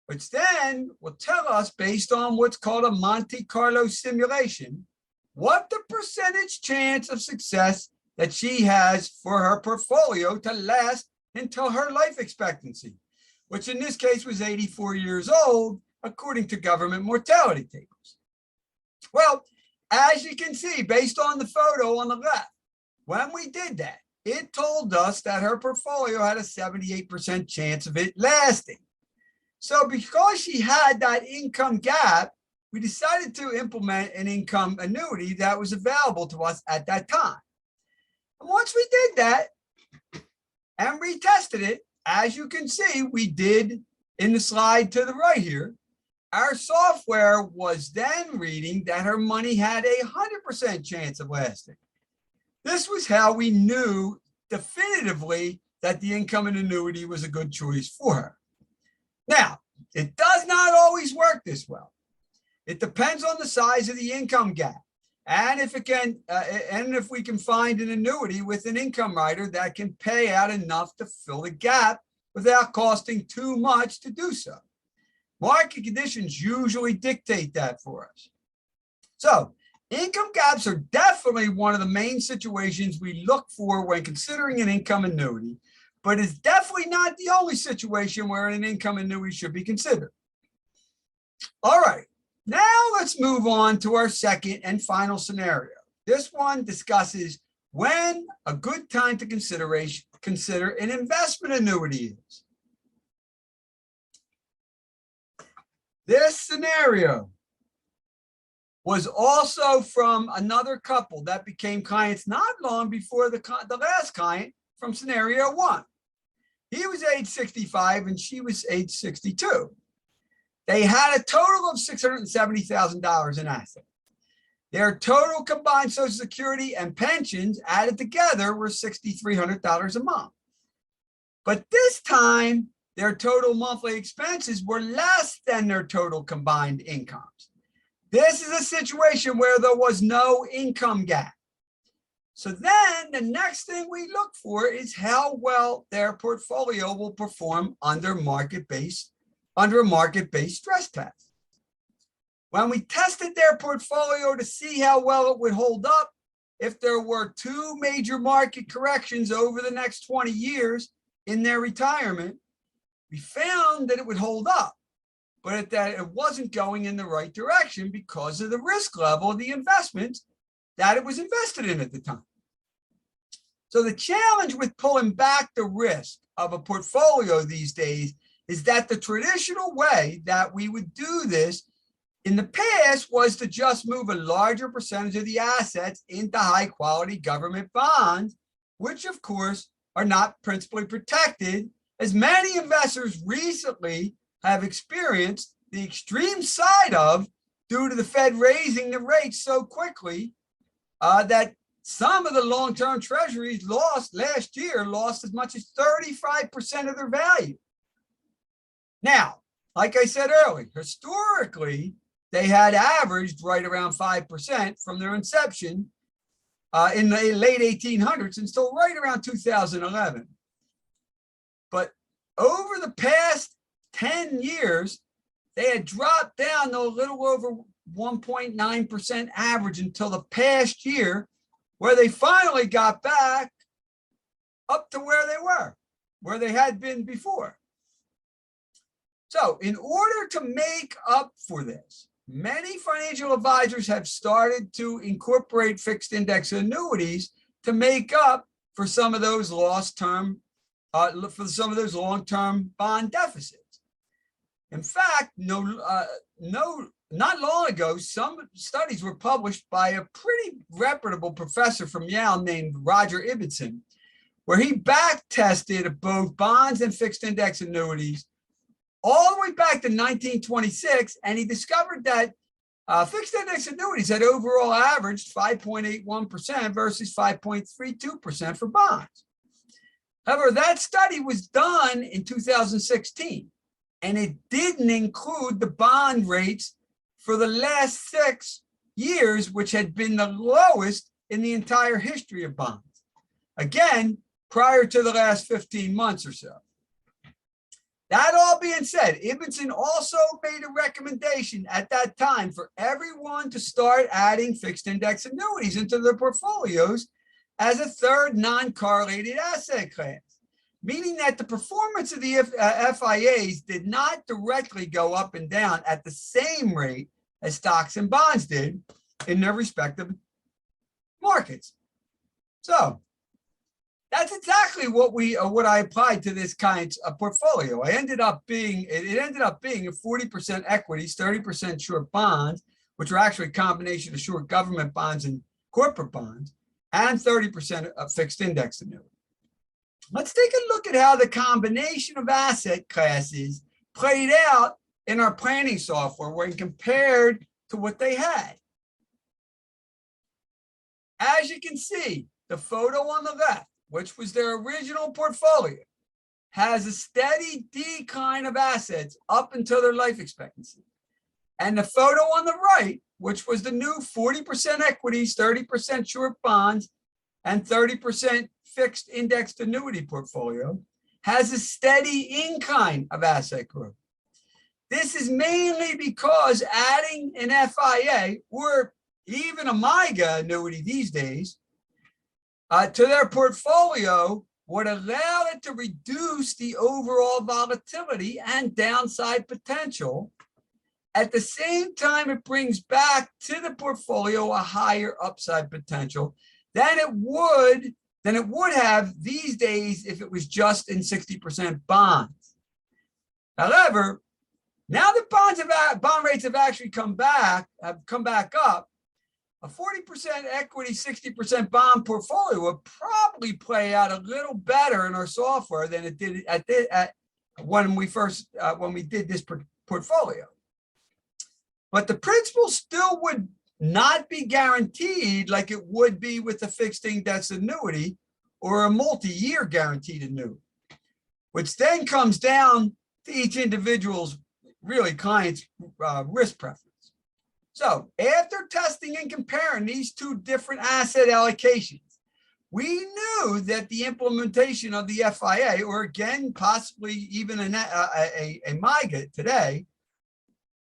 which then will tell us, based on what's called a Monte Carlo simulation, what the percentage chance of success that she has for her portfolio to last until her life expectancy, which in this case was 84 years old, according to government mortality tables. Well, as you can see, based on the photo on the left, when we did that, it told us that her portfolio had a 78% chance of it lasting. So because she had that income gap, we decided to implement an income annuity that was available to us at that time. And once we did that and retested it, as you can see, we did in the slide to the right here, our software was then reading that her money had a 100% chance of lasting. This was how we knew definitively that the income and annuity was a good choice for her. Now, it does not always work this well. It depends on the size of the income gap. And if we can find an annuity with an income rider that can pay out enough to fill the gap without costing too much to do so. Market conditions usually dictate that for us. So income gaps are definitely one of the main situations we look for when considering an income annuity, but it's definitely not the only situation where an income annuity should be considered. All right. Now let's move on to our second and final scenario. This one discusses when a good time to consider an investment annuity is. This scenario was also from another couple that became clients not long before the last client from scenario one. He was age 65 and she was age 62. They had a total of $670,000 in assets. Their total combined Social Security and pensions added together were $6,300 a month. But this time, their total monthly expenses were less than their total combined incomes. This is a situation where there was no income gap. So then the next thing we look for is how well their portfolio will perform under a market-based stress test. When we tested their portfolio to see how well it would hold up, if there were two major market corrections over the next 20 years in their retirement, we found that it would hold up, but that it wasn't going in the right direction because of the risk level of the investments that it was invested in at the time. So the challenge with pulling back the risk of a portfolio these days is that the traditional way that we would do this in the past was to just move a larger percentage of the assets into high quality government bonds, which of course are not principally protected, as many investors recently have experienced the extreme side of due to the Fed raising the rates so quickly that some of the long-term treasuries lost as much as 35% of their value. Now, like I said earlier, historically, they had averaged right around 5% from their inception in the late 1800s until right around 2011. But over the past 10 years, they had dropped down to a little over 1.9% average until the past year, where they finally got back up to where they had been before. So in order to make up for this, many financial advisors have started to incorporate fixed index annuities to make up for some of those long-term bond deficits. In fact, not long ago, some studies were published by a pretty reputable professor from Yale named Roger Ibbotson, where he back tested both bonds and fixed index annuities all the way back to 1926, and he discovered that fixed index annuities had overall averaged 5.81% versus 5.32% for bonds. However, that study was done in 2016, and it didn't include the bond rates for the last 6 years, which had been the lowest in the entire history of bonds. Again, prior to the last 15 months or so. That all being said, Ibbotson also made a recommendation at that time for everyone to start adding fixed index annuities into their portfolios as a third non-correlated asset class, meaning that the performance of the FIAs did not directly go up and down at the same rate as stocks and bonds did in their respective markets. So that's exactly what I applied to this kind of portfolio. It ended up being a 40% equities, 30% short bonds, which are actually a combination of short government bonds and corporate bonds, and 30% of fixed index annuity. let's take a look at how the combination of asset classes played out in our planning software when compared to what they had. As you can see, the photo on the left, which was their original portfolio, has a steady decline of assets up until their life expectancy. And the photo on the right, which was the new 40% equities, 30% short bonds, and 30% fixed indexed annuity portfolio, has a steady incline of asset growth. This is mainly because adding an FIA or even a MYGA annuity these days to their portfolio would allow it to reduce the overall volatility and downside potential. At the same time, it brings back to the portfolio a higher upside potential than it would have these days if it was just in 60% bonds. However, now that bond rates have actually come back up, a 40% equity, 60% bond portfolio would probably play out a little better in our software than it did when we did this portfolio. But the principal still would not be guaranteed like it would be with a fixed index annuity or a multi-year guaranteed annuity, which then comes down to each individual's client's risk preference. So after testing and comparing these two different asset allocations, we knew that the implementation of the FIA, or again, possibly even a MYGA today,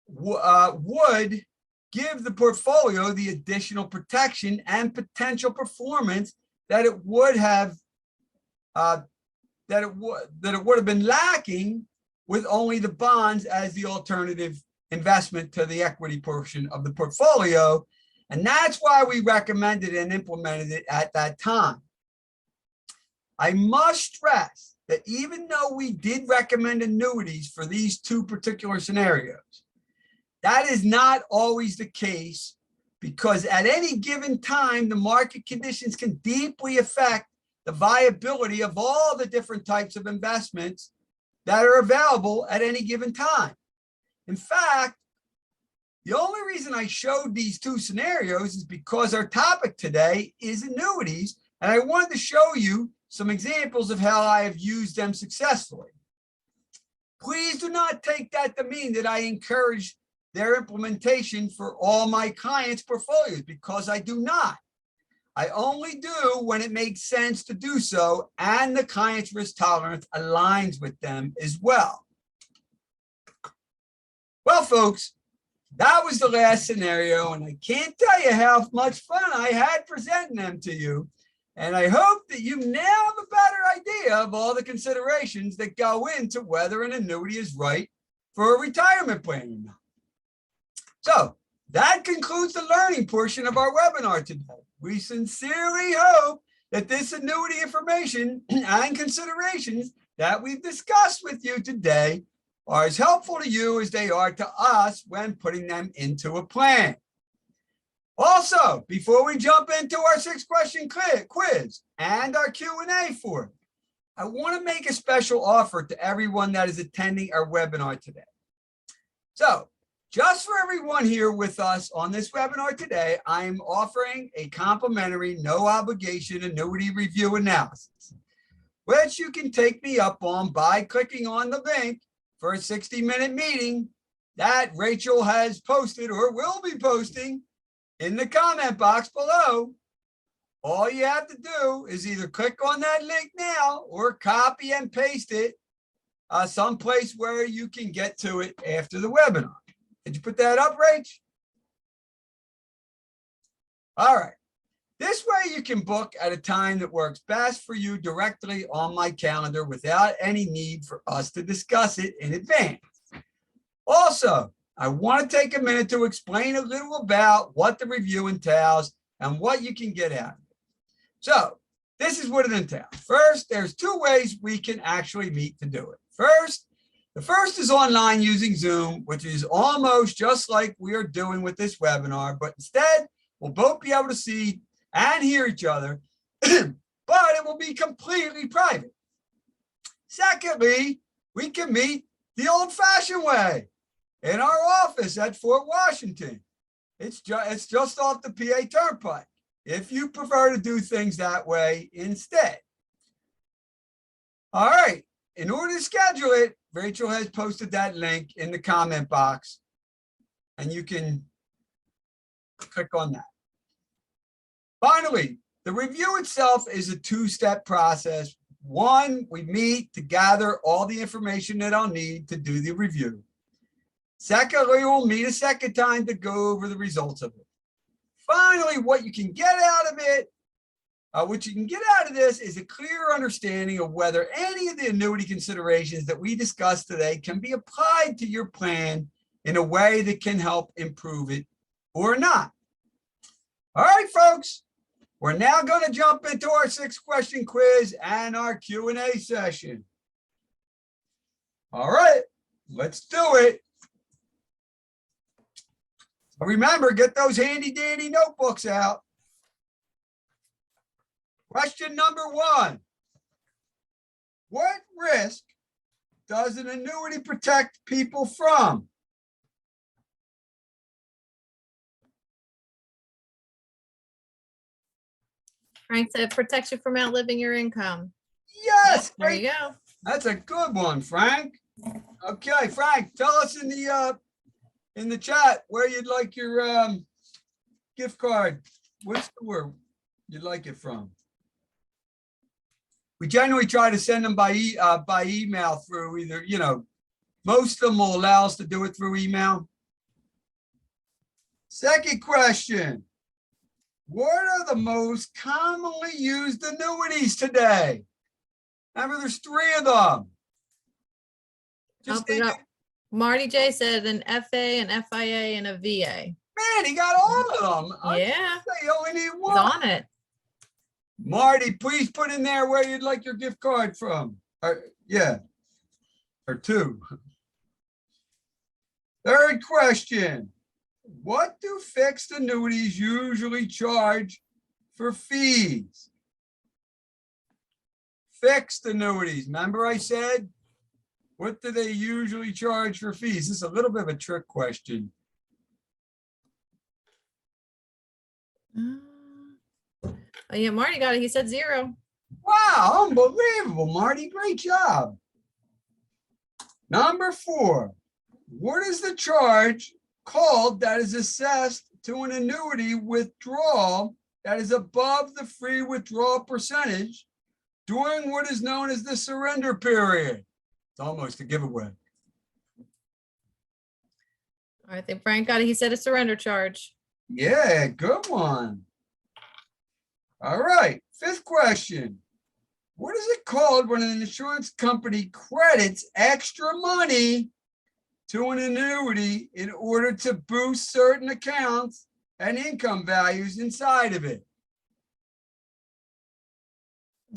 would give the portfolio the additional protection and potential performance that it would have been lacking with only the bonds as the alternative investment to the equity portion of the portfolio. And that's why we recommended and implemented it at that time. I must stress that even though we did recommend annuities for these two particular scenarios, that is not always the case, because at any given time, the market conditions can deeply affect the viability of all the different types of investments that are available at any given time. In fact, the only reason I showed these two scenarios is because our topic today is annuities, and I wanted to show you some examples of how I have used them successfully. Please do not take that to mean that I encourage their implementation for all my clients' portfolios, because I do not. I only do when it makes sense to do so and the client's risk tolerance aligns with them as well. Well, folks, that was the last scenario, and I can't tell you how much fun I had presenting them to you. And I hope that you now have a better idea of all the considerations that go into whether an annuity is right for a retirement plan or not. So that concludes the learning portion of our webinar today. We sincerely hope that this annuity information and considerations that we've discussed with you today are as helpful to you as they are to us when putting them into a plan. Also, before we jump into our 6-question quiz and our Q&A for it, I want to make a special offer to everyone that is attending our webinar today. So, just for everyone here with us on this webinar today, I am offering a complimentary, no obligation annuity review analysis, which you can take me up on by clicking on the link for a 60-minute meeting that Rachel has posted or will be posting in the comment box below. All you have to do is either click on that link now or copy and paste it someplace where you can get to it after the webinar. Did you put that up, Rach? All right. This way you can book at a time that works best for you directly on my calendar without any need for us to discuss it in advance. Also, I want to take a minute to explain a little about what the review entails and what you can get out of it. So this is what it entails. First, there's 2 ways we can actually meet to do it. The first is online using Zoom, which is almost just like we are doing with this webinar, but instead we'll both be able to see and hear each other, but it will be completely private. Secondly, we can meet the old-fashioned way in our office at Fort Washington. It's just off the PA Turnpike, if you prefer to do things that way instead. All right, in order to schedule it, Rachel has posted that link in the comment box, and you can click on that. Finally, the review itself is a two-step process. One, we meet to gather all the information that I'll need to do the review. Secondly, we'll meet a second time to go over the results of it. Finally, what you can get out of it, this is a clear understanding of whether any of the annuity considerations that we discussed today can be applied to your plan in a way that can help improve it or not. All right, folks, we're now going to jump into our 6-question quiz and our Q&A session. All right, let's do it. Remember, get those handy dandy notebooks out. Question number 1. What risk does an annuity protect people from? Frank said protects you from outliving your income. Yes, Yep, there you go. That's a good one, Frank. Okay, Frank, tell us in the chat where you'd like your gift card. What store you'd like it from? We generally try to send them by email through either, most of them will allow us to do it through email. Second question. What are the most commonly used annuities today? Remember, there's 3 of them. Just we got Marty J said an FA, an FIA, and a VA. Man, he got all of them. Yeah. You only need He's one. on it. Marty, please put in there where you'd like your gift card from. Or 2. Third question. What do fixed annuities usually charge for fees? Fixed annuities. Remember I said, what do they usually charge for fees? This is a little bit of a trick question. Oh, yeah, Marty got it. He said 0. Wow, unbelievable, Marty. Great job. Number 4. What is the charge called that is assessed to an annuity withdrawal that is above the free withdrawal percentage during what is known as the surrender period? It's almost a giveaway. I think Frank got it. He said a surrender charge. Yeah, good one. All right, 5th question. What is it called when an insurance company credits extra money to an annuity in order to boost certain accounts and income values inside of it?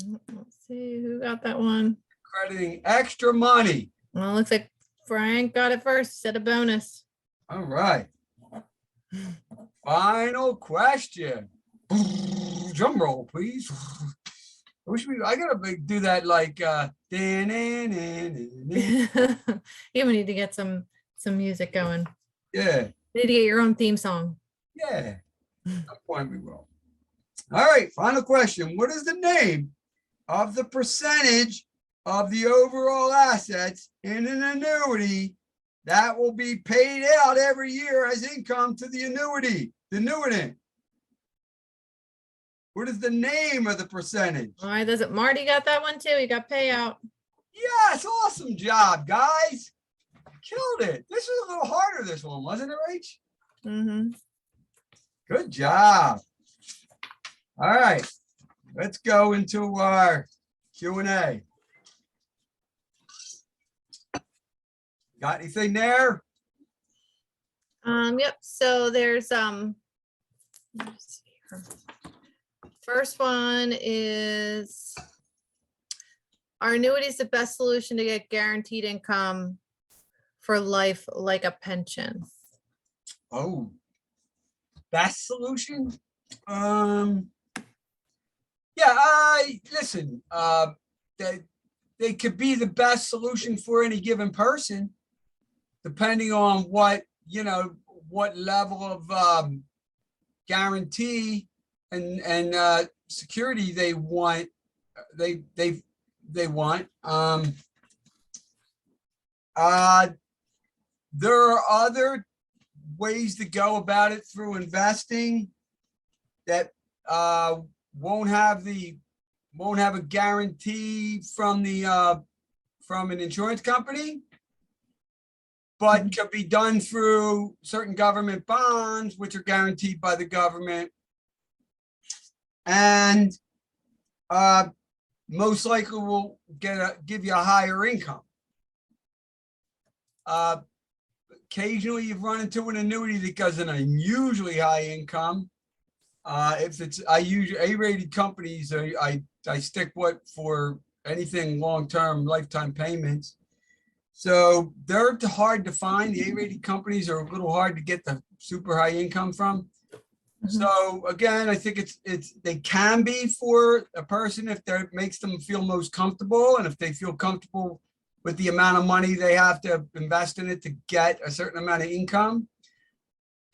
Let's see who got that one. Crediting extra money. Well, it looks like Frank got it first. He said a bonus. All right. Final question. Drum roll, please. I gotta do that like You need to get some music going. Yeah. You need to get your own theme song. Yeah. At some point we will. All right, final question. What is the name of the percentage of the overall assets in an annuity that will be paid out every year as income to the annuitant? What is the name of the percentage? All right, does it? Marty got that one too. He got payout. Yes, awesome job, guys. Killed it. This was a little harder, this one, wasn't it, Rach? Mm-hmm. Good job. All right, let's go into our Q&A. Got anything there? Yep. So there's let's see here. First one is, are annuities the best solution to get guaranteed income for life like a pension? Oh, best solution? Yeah, listen, they could be the best solution for any given person, depending on what, what level of guarantee and security they want. They want. There are other ways to go about it through investing that won't have a guarantee from an insurance company, but could be done through certain government bonds, which are guaranteed by the government, and most likely will give you a higher income. Occasionally, you've run into an annuity that gives an unusually high income. If it's, I use A-rated companies, I stick with for anything long-term lifetime payments. So they're hard to find. The A-rated companies are a little hard to get the super high income from. So again, I think they can be for a person if that makes them feel most comfortable, and if they feel comfortable with the amount of money they have to invest in it to get a certain amount of income.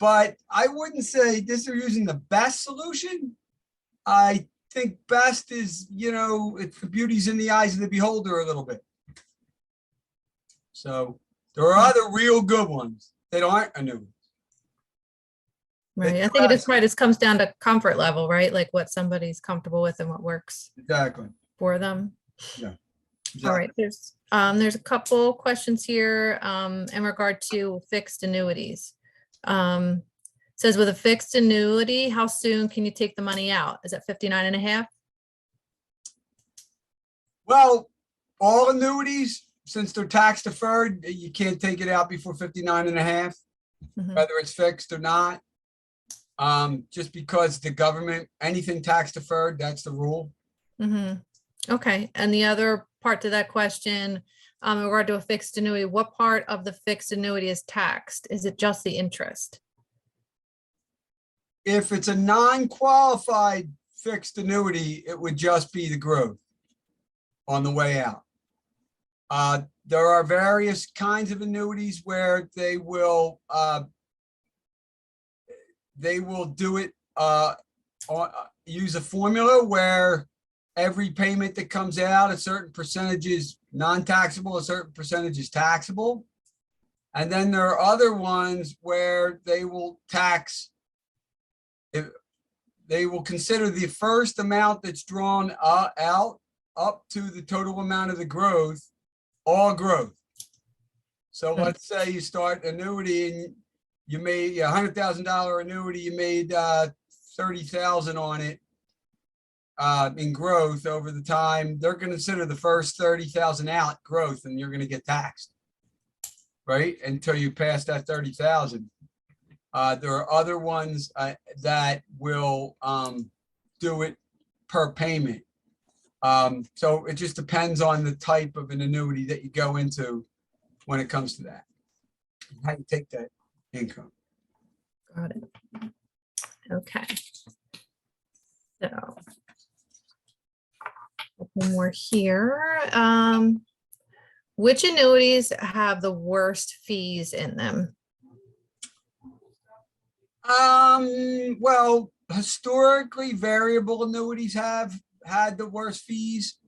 But I wouldn't say this are using the best solution. I think best is, it's the beauty's in the eyes of the beholder a little bit. So there are other real good ones that aren't annuities. Right. I think it just comes down to comfort level, right? Like what somebody's comfortable with and what works Exactly. for them. Yeah. All right. There's a couple questions here in regard to fixed annuities. Says with a fixed annuity, how soon can you take the money out? Is it 59 and a half? Well, all annuities, since they're tax deferred, you can't take it out before 59 and a half, whether it's fixed or not. Just because the government, anything tax deferred, that's the rule. Okay. And the other part to that question, in regard to a fixed annuity, what part of the fixed annuity is taxed? Is it just the interest? If it's a non-qualified fixed annuity, it would just be the growth on the way out. There are various kinds of annuities where they will do it, use a formula where every payment that comes out, a certain percentage is non-taxable, a certain percentage is taxable. And then there are other ones where they will they will consider the first amount that's drawn out up to the total amount of the growth, all growth. So let's say you start annuity and you made a $100,000 annuity, you made 30,000 on it in growth over the time. They're going to consider the first 30,000 out growth, and you're going to get taxed, right? Until you pass that 30,000. There are other ones that will do it per payment. So it just depends on the type of an annuity that you go into when it comes to that. How you take that income. Got it. Okay. So, a couple more here. Which annuities have the worst fees in them? Well, historically, variable annuities have had the worst fees.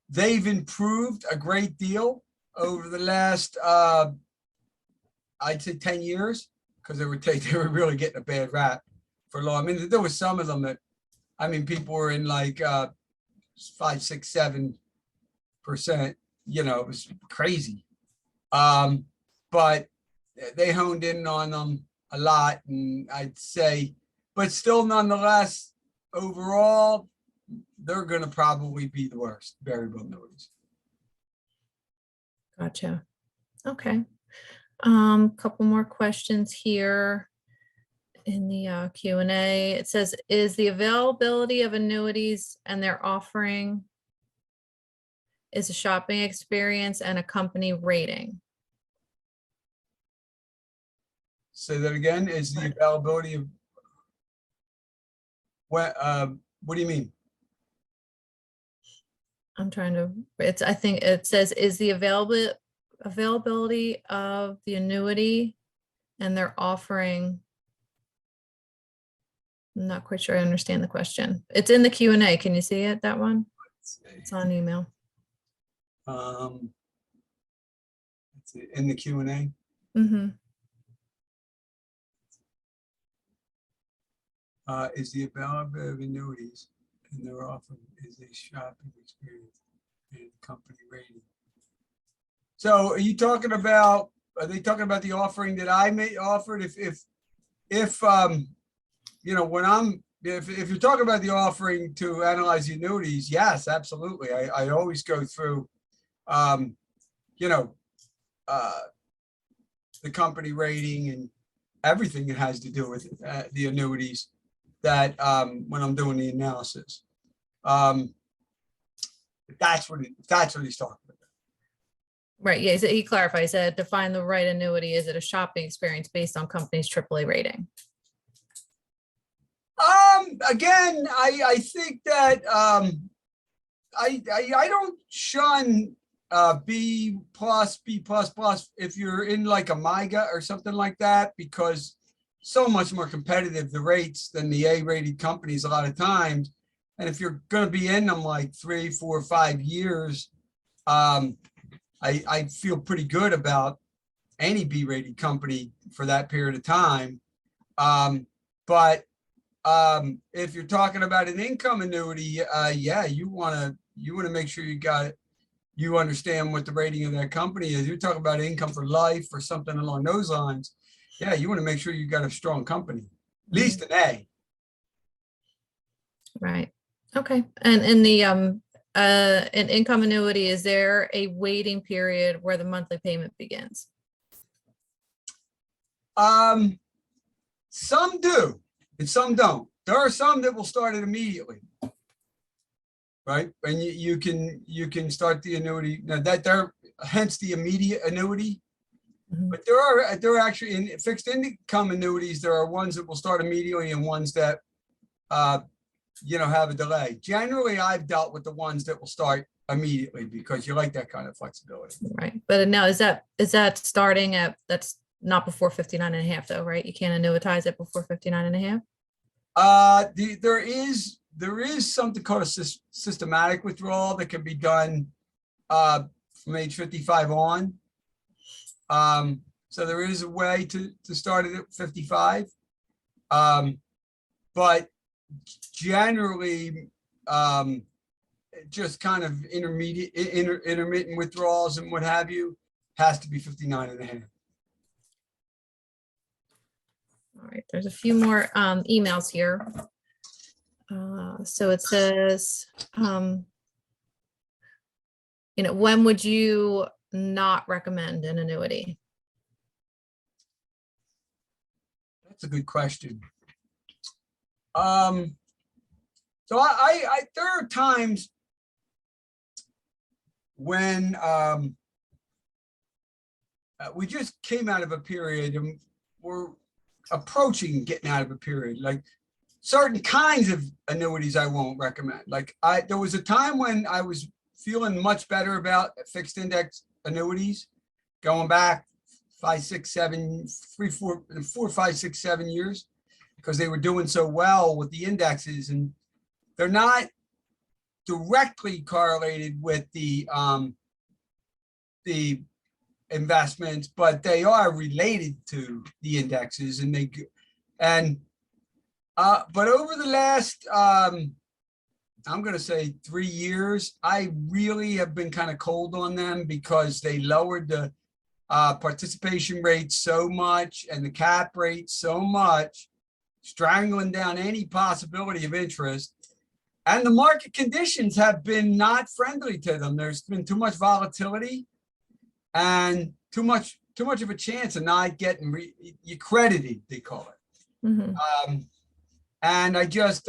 They've improved a great deal over the last, I'd say 10 years, because they were really getting a bad rap for long. I mean, there was some of them that, people were in like 5, 6, 7%, it was crazy. But they honed in on them a lot, and I'd say, but still nonetheless, overall, they're going to probably be the worst variable annuities. Gotcha. Okay. Couple more questions here in the Q&A. It says, is the availability of annuities and their offering is a shopping experience and a company rating? Say that again. Is the availability of what do you mean? I'm trying to, I think it says, is the availability of the annuity, and they're offering. I'm not quite sure I understand the question. It's in the Q&A. Can you see it, that one? It's on email. It's in the Q&A. Mm-hmm. Is the availability of annuities and their offering is a shopping experience and company rating. So are you talking about, are they talking about the offering that I may offered? If you know, when if you're talking about the offering to analyze the annuities, yes, absolutely. I always go through, you know, the company rating and everything that has to do with the annuities that when I'm doing the analysis. That's what he's talking about. Right. Yeah. He clarified, he said, define the right annuity. Is it a shopping experience based on company's AAA rating? Again, I think that I don't shun B plus if you're in like a MIGA or something like that, because so much more competitive the rates than the A-rated companies a lot of times. And if you're going to be in them like 3, 4, 5 years, I feel pretty good about any B-rated company for that period of time. But if you're talking about an income annuity, yeah, you want to make sure you understand what the rating of that company is. You're talking about income for life or something along those lines. Yeah, you want to make sure you got a strong company, at least an A. Right. Okay. And in the an income annuity, is there a waiting period where the monthly payment begins? Some do and some don't. There are some that will start it immediately, right? And you can start the annuity now, that they're hence the immediate annuity. Mhm. But there are actually in fixed income annuities, there are ones that will start immediately and ones that you know, have a delay. Generally, I've dealt with the ones that will start immediately because you like that kind of flexibility. Right. But now is that starting at, that's not before 59 and a half though, right? You can't annuitize it before 59 and a half? There is something called a systematic withdrawal that can be done from age 55 on. So there is a way to start it at 55. But generally, just kind of intermittent withdrawals and what have you has to be 59 and a half. All right, there's a few more emails here. So it says, you know, when would you not recommend an annuity? That's a good question. So I there are times when we just came out of a period and we're approaching getting out of a period. Like certain kinds of annuities I won't recommend. Like there was a time when I was feeling much better about fixed index annuities going back 5, 6, 7, 3, 4, 4, 5, 6, 7 years, because they were doing so well with the indexes, and they're not directly correlated with the investments, but they are related to the indexes, and but over the last I'm going to say 3 years, I really have been kind of cold on them because they lowered the participation rate so much and the cap rate so much, strangling down any possibility of interest. And the market conditions have been not friendly to them. There's been too much volatility and too much of a chance of not getting credited, they call it. Mm-hmm. And I just,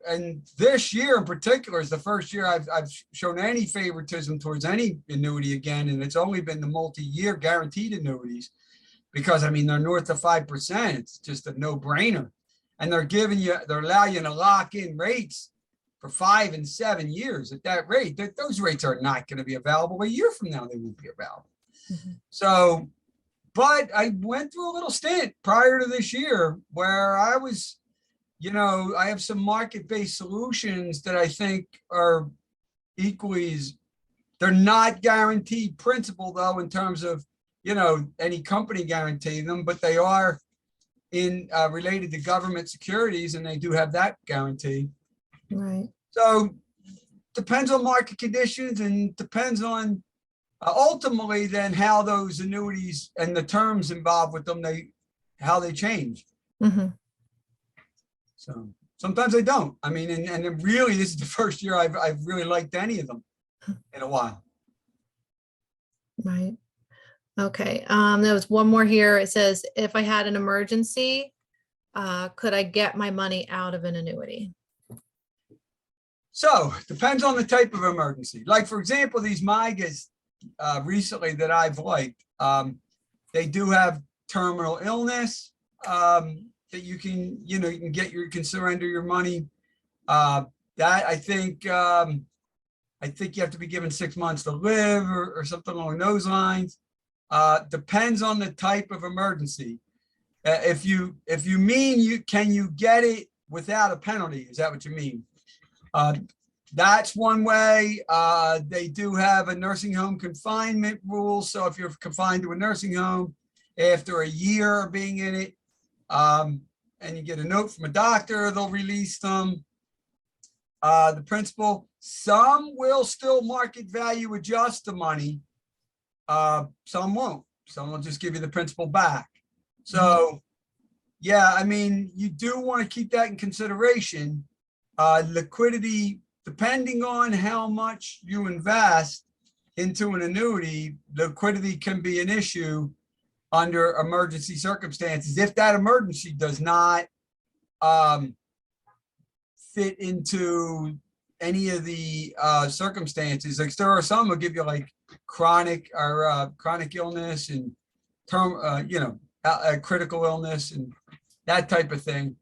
and this year in particular is the first year I've shown any favoritism towards any annuity again. And it's only been the multi-year guaranteed annuities because, I mean, they're north of 5%. It's just a no brainer. And they're allowing you to lock in rates for 5 and 7 years at that rate, those rates are not going to be available. A year from now, they won't be available. Mhm. So, but I went through a little stint prior to this year where I was, I have some market-based solutions that I think are equally as, they're not guaranteed principal though, in terms of, any company guaranteeing them, but they are in related to government securities, and they do have that guarantee. Right. So depends on market conditions and depends on ultimately then how those annuities and the terms involved with them, how they change. Mhm. So sometimes they don't. I mean, and it really, this is the first year I've really liked any of them in a while. Right. Okay. There was one more here. It says, if I had an emergency, could I get my money out of an annuity? So depends on the type of emergency. Like, for example, these MIGAs recently that I've liked, they do have terminal illness that you can, you can surrender your money. That I think you have to be given 6 months to live or something along those lines. Depends on the type of emergency. If you mean can you get it without a penalty? Is that what you mean? That's one way. They do have a nursing home confinement rule. So if you're confined to a nursing home after a year of being in it, and you get a note from a doctor, they'll release them. The principal, some will still market value adjust the money. Some won't. Some will just give you the principal back. So, yeah, I mean, you do want to keep that in consideration. Liquidity, depending on how much you invest into an annuity, liquidity can be an issue under emergency circumstances. If that emergency does not fit into any of the circumstances, like there are some will give you like chronic illness and critical illness and that type of thing,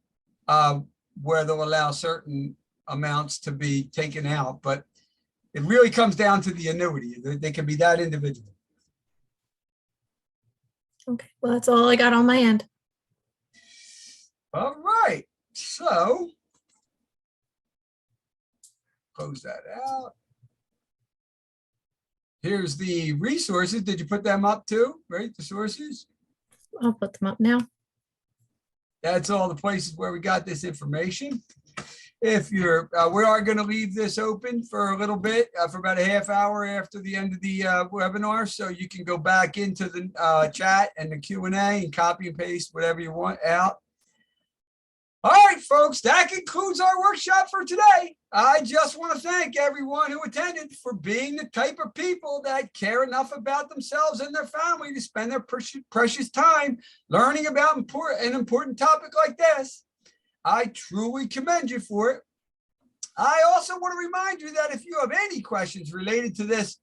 where they'll allow certain amounts to be taken out. But it really comes down to the annuity. They can be that individual. Okay. Well, that's all I got on my end. All right. So close that out. Here's the resources. Did you put them up too? Right? The sources? I'll put them up now. That's all the places where we got this information. If you're, we are going to leave this open for a little bit, for about a half hour after the end of the webinar. So you can go back into the chat and the Q&A and copy and paste whatever you want out. All right, folks, that concludes our workshop for today. I just want to thank everyone who attended for being the type of people that care enough about themselves and their family to spend their precious time learning about an important topic like this. I truly commend you for it. I also want to remind you that if you have any questions related to this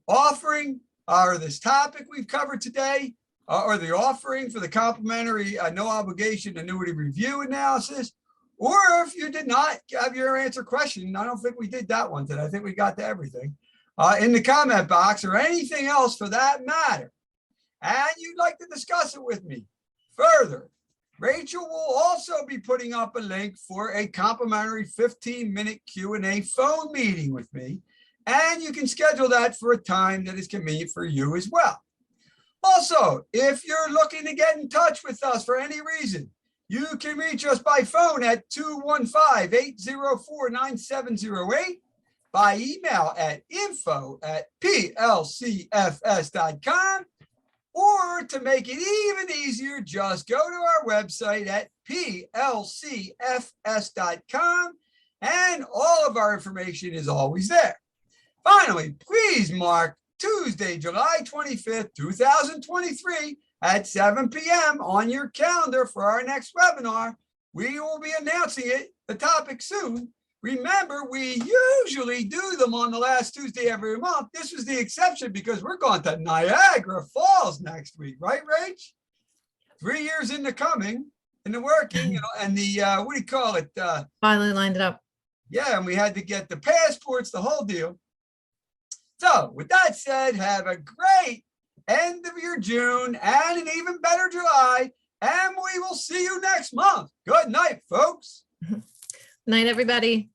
offering or this topic we've covered today, or the offering for the complimentary no obligation annuity review analysis, or if you did not have your answer question, I don't think we did that one today. I think we got to everything in the comment box, or anything else for that matter, and you'd like to discuss it with me further, Rachel will also be putting up a link for a complimentary 15-minute Q&A phone meeting with me, and you can schedule that for a time that is convenient for you as well. Also, if you're looking to get in touch with us for any reason, you can reach us by phone at 215-804-9708, by email at info@plcfs.com, or to make it even easier, just go to our website at plcfs.com, and all of our information is always there. Finally, please mark Tuesday, July 25th, 2023 at 7 p.m. on your calendar for our next webinar. We will be announcing the topic soon. Remember, we usually do them on the last Tuesday every month. This was the exception because we're going to Niagara Falls next week, right, Rach? 3 years in the coming, in the working, and the, what do you call it? Finally lined it up. Yeah, and we had to get the passports, the whole deal. So with that said, have a great end of your June and an even better July. And we will see you next month. Good night, folks. Night, everybody.